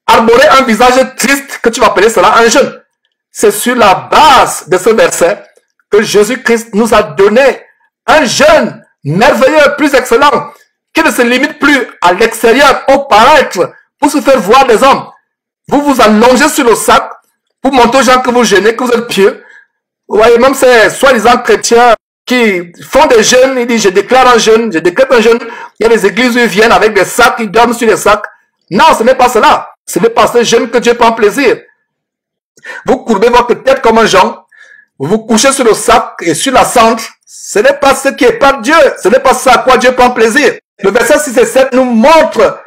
arborer un visage triste que tu vas appeler cela un jeûne. C'est sur la base de ce verset que Jésus-Christ nous a donné un jeûne merveilleux, plus excellent, qui ne se limite plus à l'extérieur, au paraître, pour se faire voir des hommes. Vous vous allongez sur le sac pour montrer aux gens que vous jeûnez, que vous êtes pieux. Vous voyez, même ces soi-disant chrétiens qui font des jeûnes, ils disent je déclare un jeûne, je décrète un jeûne. Il y a des églises où ils viennent avec des sacs, ils dorment sur les sacs. Non, ce n'est pas cela. Ce n'est pas ce jeûne que Dieu prend plaisir. Vous courbez votre tête comme un jonc, vous vous couchez sur le sac et sur la cendre. Ce n'est pas ce qui est par Dieu. Ce n'est pas ça à quoi Dieu prend plaisir. Le verset 6 et 7 nous montre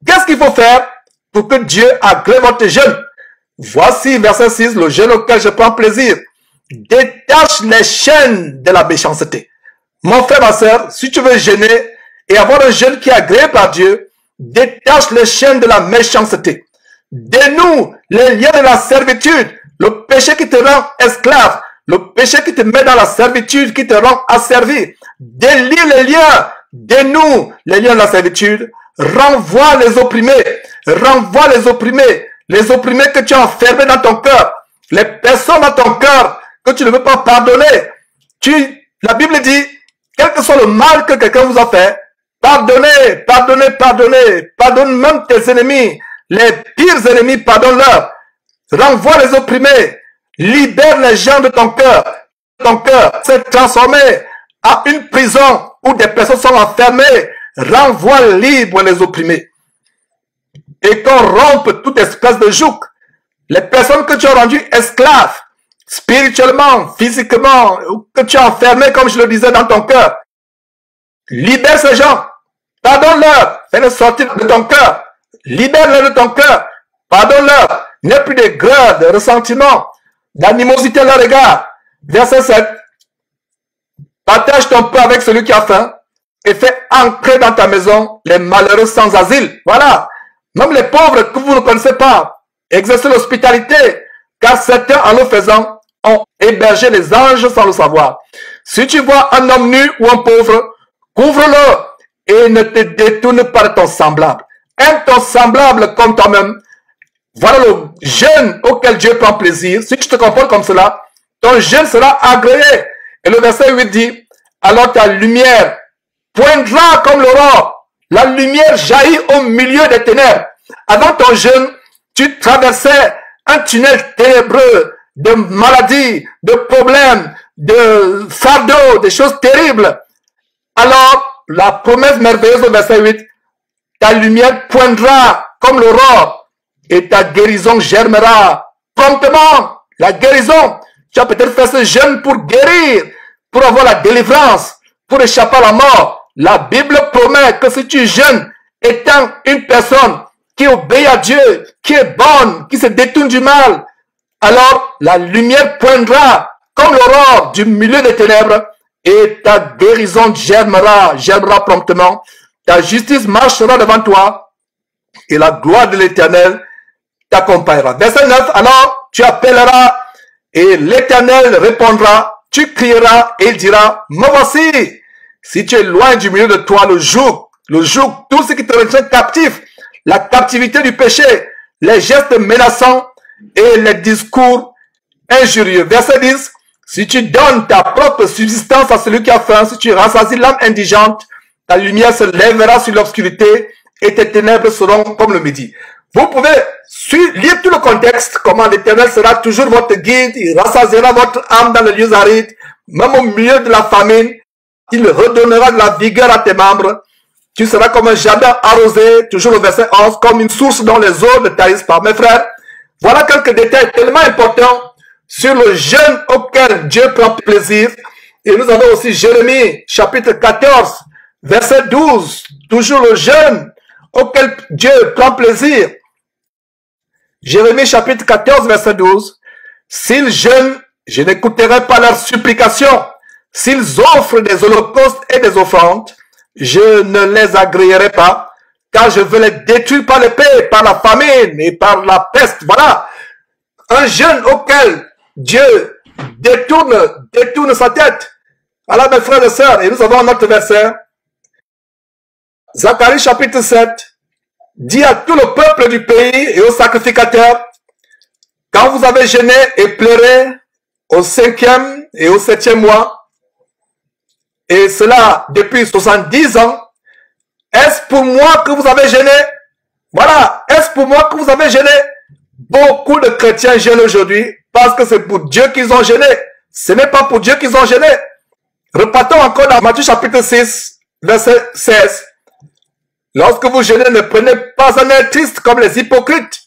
qu'est-ce qu'il faut faire pour que Dieu agrée votre jeûne. Voici, verset 6, le jeûne auquel je prends plaisir. Détache les chaînes de la méchanceté. Mon frère, ma soeur, si tu veux jeûner et avoir un jeûne qui est agréé par Dieu, détache les chaînes de la méchanceté. Dénoue les liens de la servitude, le péché qui te rend esclave, le péché qui te met dans la servitude, qui te rend asservi. Délie les liens, dénoue les liens de la servitude, renvoie les opprimés que tu as enfermés dans ton cœur, les personnes dans ton cœur que tu ne veux pas pardonner. La Bible dit, quel que soit le mal que quelqu'un vous a fait, pardonnez, pardonne même tes ennemis, les pires ennemis, pardonne-leur, renvoie les opprimés, libère les gens de ton cœur. Ton cœur s'est transformé en une prison où des personnes sont enfermées, renvoie libre les opprimés. Et qu'on rompe toute espèce de joug. Les personnes que tu as rendues esclaves, spirituellement, physiquement, ou que tu as enfermées, comme je le disais, dans ton cœur. Libère ces gens. Pardonne-leur. Fais-les sortir de ton cœur. Libère-les de ton cœur. Pardonne-leur. Il n'y a plus de grâce, de ressentiment, d'animosité à leur égard. Verset 7. Partage ton pain avec celui qui a faim et fais ancrer dans ta maison les malheureux sans asile. Voilà. Même les pauvres que vous ne connaissez pas, exercez l'hospitalité, car certains, en le faisant, ont hébergé les anges sans le savoir. Si tu vois un homme nu ou un pauvre, couvre-le et ne te détourne pas de ton semblable. Aime ton semblable comme toi-même. Voilà le jeûne auquel Dieu prend plaisir. Si tu te comportes comme cela, ton jeûne sera agréé. Et le verset 8 dit, alors ta lumière poindra comme l'aurore. La lumière jaillit au milieu des ténèbres. Avant ton jeûne, tu traversais un tunnel ténébreux de maladies, de problèmes, de fardeaux, des choses terribles. Alors, la promesse merveilleuse au verset 8, ta lumière poindra comme l'aurore et ta guérison germera promptement. La guérison, tu as peut-être fait ce jeûne pour guérir, pour avoir la délivrance, pour échapper à la mort. La Bible promet que si tu jeûnes, étant une personne qui obéit à Dieu, qui est bonne, qui se détourne du mal, alors la lumière poindra comme l'aurore du milieu des ténèbres et ta guérison germera promptement. Ta justice marchera devant toi et la gloire de l'Éternel t'accompagnera. Verset 9, alors tu appelleras et l'Éternel répondra, tu crieras et il dira, me voici. Si tu es loin du milieu de toi, le joug, tout ce qui te retient captif, la captivité du péché, les gestes menaçants et les discours injurieux. Verset 10, si tu donnes ta propre subsistance à celui qui a faim, si tu rassasies l'âme indigente, ta lumière se lèvera sur l'obscurité et tes ténèbres seront comme le midi. Vous pouvez lire tout le contexte, comment l'Éternel sera toujours votre guide, il rassasiera votre âme dans les lieux arides, même au milieu de la famine, il redonnera de la vigueur à tes membres. Tu seras comme un jardin arrosé, toujours au verset 11, comme une source dont les eaux ne tarissent pas. Mes frères, voilà quelques détails tellement importants sur le jeûne auquel Dieu prend plaisir. Et nous avons aussi Jérémie, chapitre 14, verset 12, toujours le jeûne auquel Dieu prend plaisir. Jérémie, chapitre 14, verset 12, s'ils jeûnent, je n'écouterai pas leurs supplications. S'ils offrent des holocaustes et des offrandes, je ne les agréerai pas, car je veux les détruire par l'épée, par la famine et par la peste. Voilà, un jeûne auquel Dieu détourne sa tête. Voilà, mes frères et sœurs, et nous avons un autre verset. Zacharie chapitre 7 dit à tout le peuple du pays et aux sacrificateurs, quand vous avez jeûné et pleuré au 5e et au 7e mois, et cela depuis 70 ans, est-ce pour moi que vous avez jeûné? Voilà, est-ce pour moi que vous avez jeûné? Beaucoup de chrétiens jeûnent aujourd'hui parce que c'est pour Dieu qu'ils ont jeûné. Ce n'est pas pour Dieu qu'ils ont jeûné. Repartons encore dans Matthieu chapitre 6, verset 16. Lorsque vous jeûnez, ne prenez pas un air triste comme les hypocrites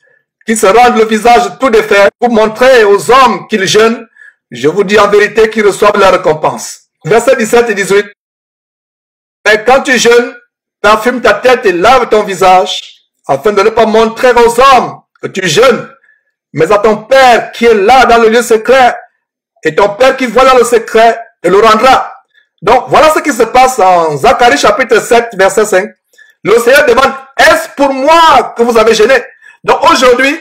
qui se rendent le visage tout défait pour montrer aux hommes qu'ils jeûnent. Je vous dis en vérité qu'ils reçoivent leur récompense. Verset 17 et 18. Mais quand tu jeûnes, parfume ta tête et lave ton visage, afin de ne pas montrer aux hommes que tu jeûnes, mais à ton Père qui est là dans le lieu secret, et ton Père qui voit dans le secret te le rendra. Donc, voilà ce qui se passe en Zacharie chapitre 7, verset 5. Le Seigneur demande, est-ce pour moi que vous avez jeûné? Donc, aujourd'hui,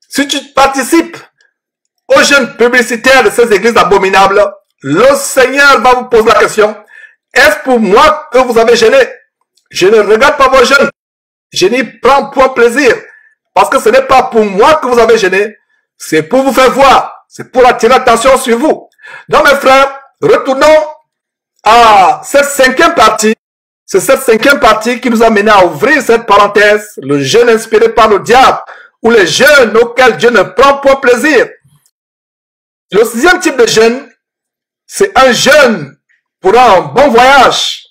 si tu participes aux jeûnes publicitaires de ces églises abominables, le Seigneur va vous poser la question, est-ce pour moi que vous avez jeûné? Je ne regarde pas vos jeûnes. Je n'y prends point plaisir. Parce que ce n'est pas pour moi que vous avez jeûné. C'est pour vous faire voir. C'est pour attirer l'attention sur vous. Donc mes frères, retournons à cette 5e partie. C'est cette 5e partie qui nous a mené à ouvrir cette parenthèse. Le jeûne inspiré par le diable. Ou les jeûnes auxquels Dieu ne prend point plaisir. Le 6e type de jeûne, c'est un jeûne pour un bon voyage.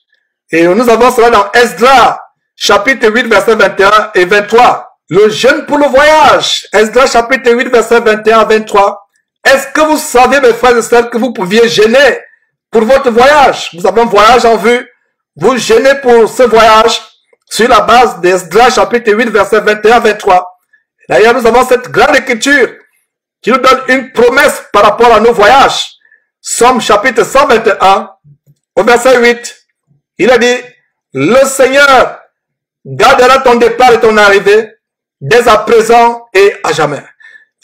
Et nous avons cela dans Esdras, chapitre 8, verset 21 et 23. Le jeûne pour le voyage. Esdras, chapitre 8, verset 21 à 23. Est-ce que vous savez, mes frères et sœurs, que vous pouviez jeûner pour votre voyage? Vous avez un voyage en vue. Vous jeûnez pour ce voyage sur la base d'Esdras, chapitre 8, verset 21 à 23. D'ailleurs, nous avons cette grande écriture qui nous donne une promesse par rapport à nos voyages. Somme chapitre 121, au verset 8, il a dit, le Seigneur gardera ton départ et ton arrivée dès à présent et à jamais.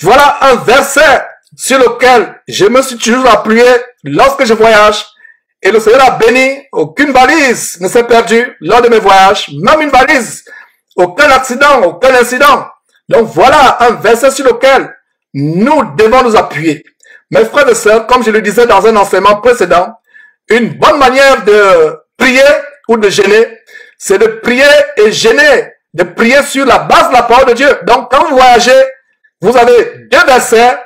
Voilà un verset sur lequel je me suis toujours appuyé lorsque je voyage. Et le Seigneur a béni, aucune valise ne s'est perdue lors de mes voyages, même une valise, aucun accident, aucun incident. Donc voilà un verset sur lequel nous devons nous appuyer. Mes frères et sœurs, comme je le disais dans un enseignement précédent, une bonne manière de prier ou de jeûner, c'est de prier et jeûner, de prier sur la base de la parole de Dieu. Donc, quand vous voyagez, vous avez 2 versets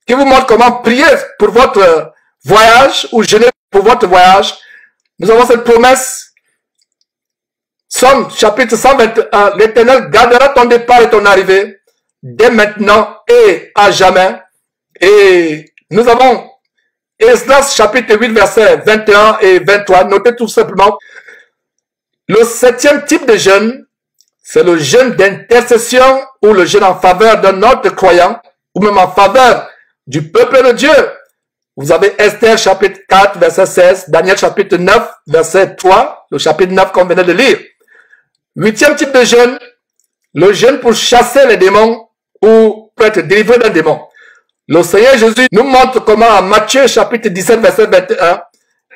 qui vous montrent comment prier pour votre voyage ou jeûner pour votre voyage. Nous avons cette promesse. Somme, chapitre 121, l'Éternel gardera ton départ et ton arrivée dès maintenant et à jamais. Et nous avons Esdras chapitre 8 versets 21 et 23. Notez tout simplement. Le 7e type de jeûne, c'est le jeûne d'intercession ou le jeûne en faveur d'un autre croyant ou même en faveur du peuple de Dieu. Vous avez Esther chapitre 4 verset 16, Daniel chapitre 9 verset 3, le chapitre 9 qu'on venait de lire. 8e type de jeûne, le jeûne pour chasser les démons ou pour être délivré d'un démon. Le Seigneur Jésus nous montre comment en Matthieu chapitre 17 verset 21,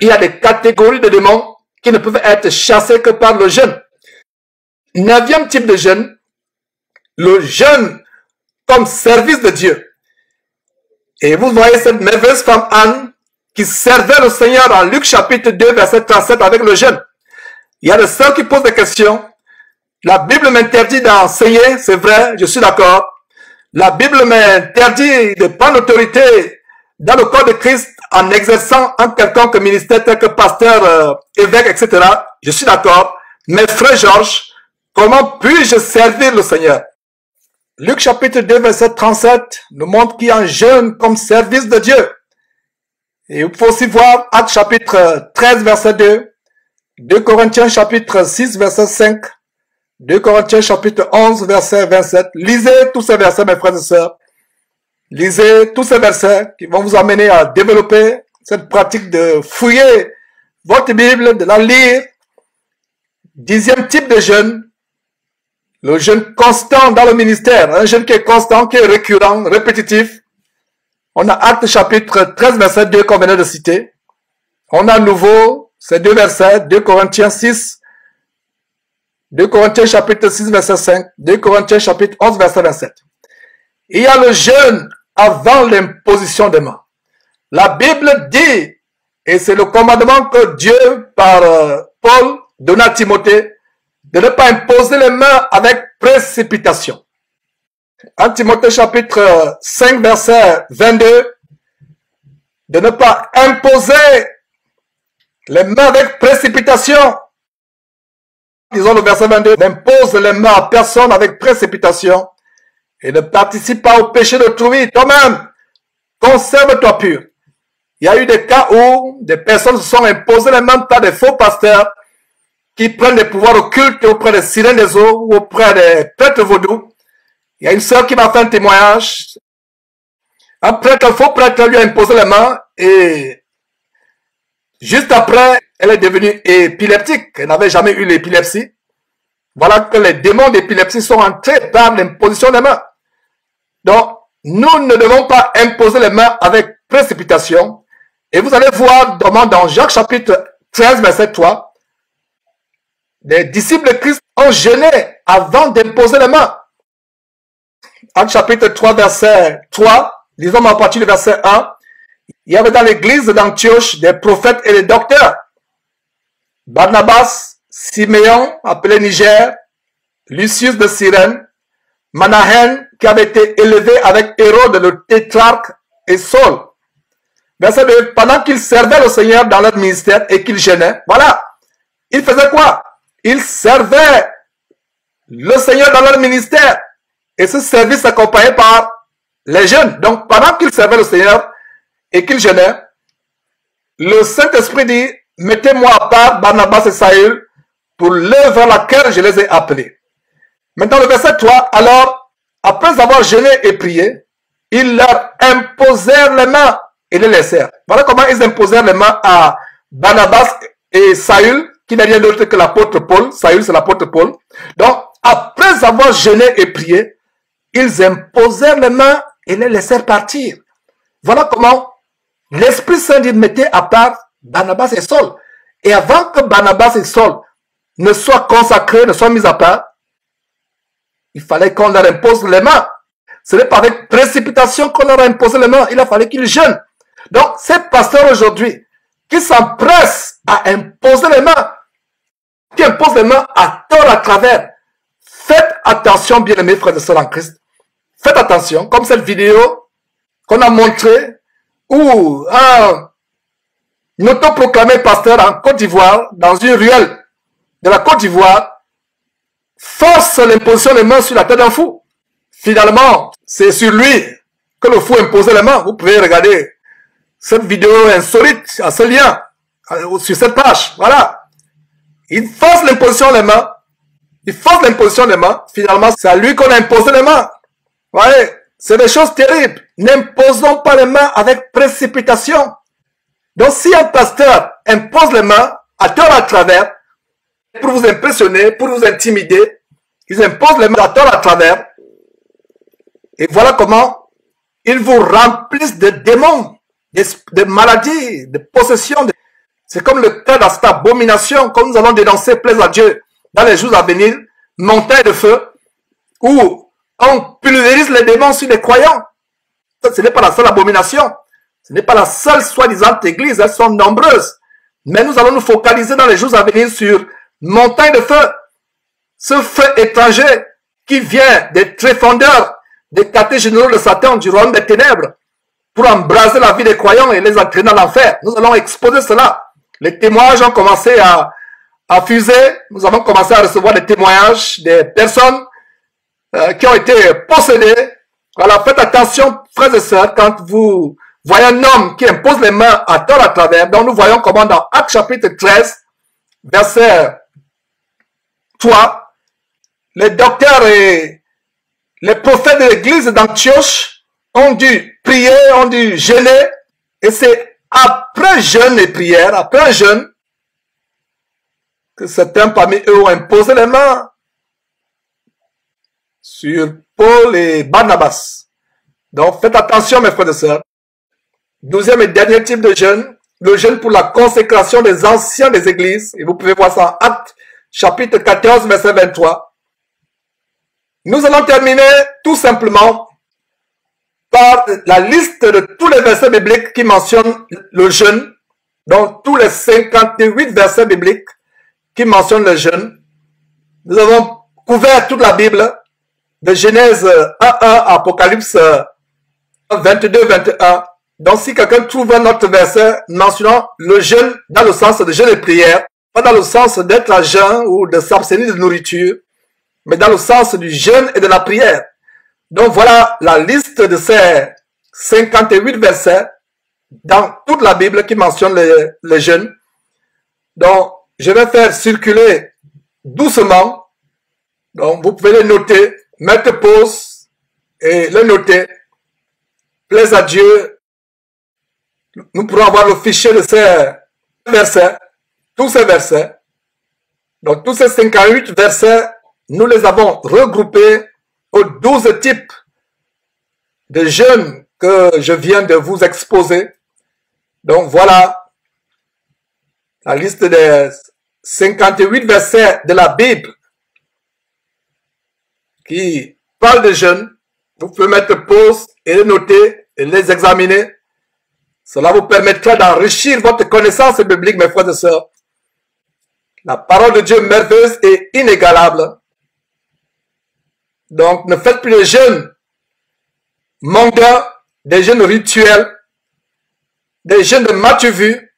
il y a des catégories de démons qui ne peuvent être chassés que par le jeûne. 9e type de jeûne, le jeûne comme service de Dieu. Et vous voyez cette merveilleuse femme Anne qui servait le Seigneur en Luc chapitre 2 verset 37 avec le jeûne. Il y a des sœurs qui posent des questions. La Bible m'interdit d'enseigner, c'est vrai, je suis d'accord. La Bible m'interdit de prendre l'autorité dans le corps de Christ en exerçant un quelconque ministère tel que pasteur, évêque, etc. Je suis d'accord. Mais frère Georges, comment puis-je servir le Seigneur? Luc chapitre 2 verset 37 nous montre qu'il y a un jeûne comme service de Dieu. Et il faut aussi voir Actes chapitre 13 verset 2, 2 Corinthiens chapitre 6 verset 5, 2 Corinthiens chapitre 11 verset 27. Lisez tous ces versets mes frères et sœurs. Lisez tous ces versets qui vont vous amener à développer cette pratique de fouiller votre Bible, de la lire. 10e type de jeûne, le jeûne constant dans le ministère, un jeûne qui est constant, qui est récurrent, répétitif. On a Actes chapitre 13 verset 2 qu'on venait de citer. On a à nouveau ces deux versets, 2 Corinthiens 6, 2 Corinthiens chapitre 6 verset 5, 2 Corinthiens chapitre 11 verset 27. Il y a le jeûne avant l'imposition des mains. La Bible dit, et c'est le commandement que Dieu, par Paul, donna à Timothée, de ne pas imposer les mains avec précipitation. En Timothée chapitre 5 verset 22, de ne pas imposer les mains avec précipitation. Disons le verset 22, n'impose les mains à personne avec précipitation et ne participe pas au péché d'autrui. Toi-même, conserve-toi pur. Il y a eu des cas où des personnes se sont imposées les mains par des faux pasteurs qui prennent des pouvoirs occultes auprès des sirènes des eaux ou auprès des prêtres vaudous. Il y a une sœur qui m'a fait un témoignage. Un prêtre, un faux prêtre lui a imposé les mains et juste après, elle est devenue épileptique. Elle n'avait jamais eu l'épilepsie. Voilà que les démons d'épilepsie sont entrés par l'imposition des mains. Donc, nous ne devons pas imposer les mains avec précipitation. Et vous allez voir dans Jacques chapitre 13, verset 3, les disciples de Christ ont jeûné avant d'imposer les mains. Actes chapitre 3, verset 3, lisons à partir du verset 1, il y avait dans l'église d'Antioche des prophètes et des docteurs. Barnabas, Siméon, appelé Niger, Lucius de Cyrène, Manahen, qui avait été élevé avec Hérode le tétrarque, et Saul. Verset 2, pendant qu'ils servaient le Seigneur dans leur ministère et qu'ils jeûnaient, voilà, ils faisaient quoi? Ils servaient le Seigneur dans leur ministère. Et ce service s'accompagnait par les jeûnes. Donc, pendant qu'ils servaient le Seigneur et qu'ils jeûnaient, le Saint-Esprit dit, mettez-moi à part Barnabas et Saül pour l'œuvre à laquelle je les ai appelés. Maintenant, le verset 3, alors, après avoir jeûné et prié, ils leur imposèrent les mains et les laissèrent. Voilà comment ils imposèrent les mains à Barnabas et Saül, qui n'est rien d'autre que l'apôtre Paul. Saül, c'est l'apôtre Paul. Donc, après avoir jeûné et prié, ils imposèrent les mains et les laissèrent partir. Voilà comment l'Esprit Saint dit, mettez à part Barnabas et Saul. Et avant que Barnabas et Saul ne soient consacrés, ne soient mis à part, il fallait qu'on leur impose les mains. Ce n'est pas avec précipitation qu'on leur a imposé les mains. Il a fallu qu'ils jeûnent. Donc, ces pasteurs aujourd'hui, qui s'empressent à imposer les mains, qui imposent les mains à tort à travers, faites attention, bien-aimés frères et sœurs en Christ. Faites attention, comme cette vidéo qu'on a montrée, où un autoproclamé pasteur en Côte d'Ivoire, dans une ruelle de la Côte d'Ivoire, force l'imposition des mains sur la tête d'un fou. Finalement, c'est sur lui que le fou imposait les mains. Vous pouvez regarder cette vidéo insolite à ce lien, sur cette page. Voilà. Il force l'imposition des mains. Il force l'imposition des mains. Finalement, c'est à lui qu'on a imposé les mains. Vous voyez, c'est des choses terribles. N'imposons pas les mains avec précipitation. Donc, si un pasteur impose les mains à tort à travers, pour vous impressionner, pour vous intimider, ils imposent les mains à tort à travers, et voilà comment ils vous remplissent de démons, de maladies, de possessions. C'est comme le cas dans cette abomination, comme nous allons dénoncer, plaise à Dieu, dans les jours à venir, montagne de feu, où on pulvérise les démons sur les croyants. Ce n'est pas la seule abomination. Ce n'est pas la seule soi-disant église. Elles sont nombreuses. Mais nous allons nous focaliser dans les jours à venir sur montagne de feu. ce feu étranger qui vient des tréfondeurs, des quartiers généraux de Satan, du royaume des ténèbres, pour embraser la vie des croyants et les entraîner dans l'enfer. Nous allons exposer cela. Les témoignages ont commencé à fuser. Nous avons commencé à recevoir des témoignages des personnes qui ont été possédées. Voilà, faites attention, frères et sœurs, quand vous voyez un homme qui impose les mains à tort à travers. Donc nous voyons comment dans Actes chapitre 13, verset 3, les docteurs et les prophètes de l'église d'Antioche ont dû prier, ont dû jeûner, et c'est après jeûne et prière, après un jeûne, que certains parmi eux ont imposé les mains sur Paul et Barnabas. Donc faites attention mes frères et sœurs. 12e et dernier type de jeûne, le jeûne pour la consécration des anciens des églises, et vous pouvez voir ça en Actes chapitre 14 verset 23. Nous allons terminer tout simplement par la liste de tous les versets bibliques qui mentionnent le jeûne, donc tous les 58 versets bibliques qui mentionnent le jeûne. Nous avons couvert toute la Bible, de Genèse 1.1 à Apocalypse 22-21. Donc si quelqu'un trouve un autre verset mentionnant le jeûne dans le sens de jeûne et prière, pas dans le sens d'être à jeûn ou de s'abstenir de nourriture, mais dans le sens du jeûne et de la prière. Donc voilà la liste de ces 58 versets dans toute la Bible qui mentionnent le jeûne. Donc je vais faire circuler doucement. Donc vous pouvez les noter, mettre pause et les noter. Plaise à Dieu, nous pourrons avoir le fichier de ces versets, tous ces versets. Donc tous ces 58 versets, nous les avons regroupés aux 12 types de jeûnes que je viens de vous exposer. Donc voilà la liste des 58 versets de la Bible qui parlent de jeûne. Vous pouvez mettre pause et les noter et les examiner. Cela vous permettra d'enrichir votre connaissance biblique, mes frères et sœurs. La parole de Dieu merveilleuse et inégalable. Donc, ne faites plus de jeûnes mondains, des jeûnes rituels, des jeûnes de matu vu,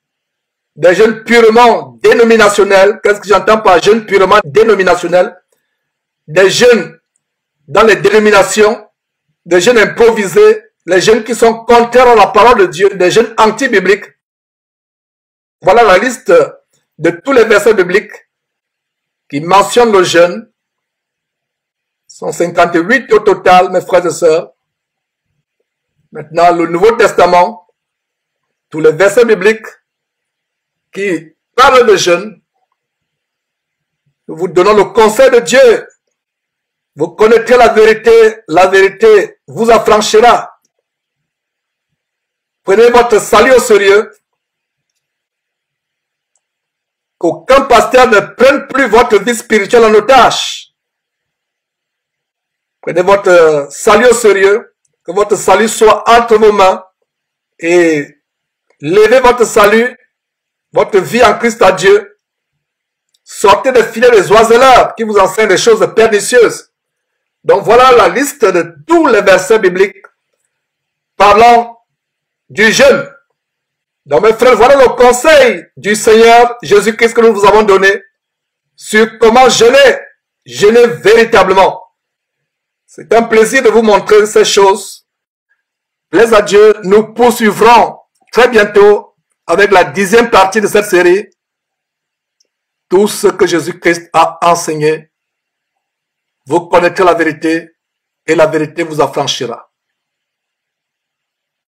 des jeûnes purement dénominationnels. Qu'est-ce que j'entends par jeûne purement dénominationnel? Des jeûnes dans les dénominations, des jeûnes improvisés, les jeûnes qui sont contraires à la parole de Dieu, des jeûnes anti-bibliques. Voilà la liste de tous les versets bibliques qui mentionnent le jeûne. Ce sont 58 au total, mes frères et sœurs. Maintenant, le Nouveau Testament, tous les versets bibliques qui parlent de jeûne. Nous vous donnons le conseil de Dieu. Vous connaîtrez la vérité vous affranchira. Prenez votre salut au sérieux. Qu'aucun pasteur ne prenne plus votre vie spirituelle en otage. Prenez votre salut au sérieux. Que votre salut soit entre vos mains. Et levez votre salut, votre vie en Christ à Dieu. Sortez des filets des oiseleurs qui vous enseignent des choses pernicieuses. Donc voilà la liste de tous les versets bibliques parlant du jeûne. Donc mes frères, voilà le conseil du Seigneur Jésus-Christ que nous vous avons donné sur comment jeûner véritablement. C'est un plaisir de vous montrer ces choses. Plaise à Dieu, nous poursuivrons très bientôt avec la 10e partie de cette série. Tout ce que Jésus-Christ a enseigné. Vous connaîtrez la vérité et la vérité vous affranchira.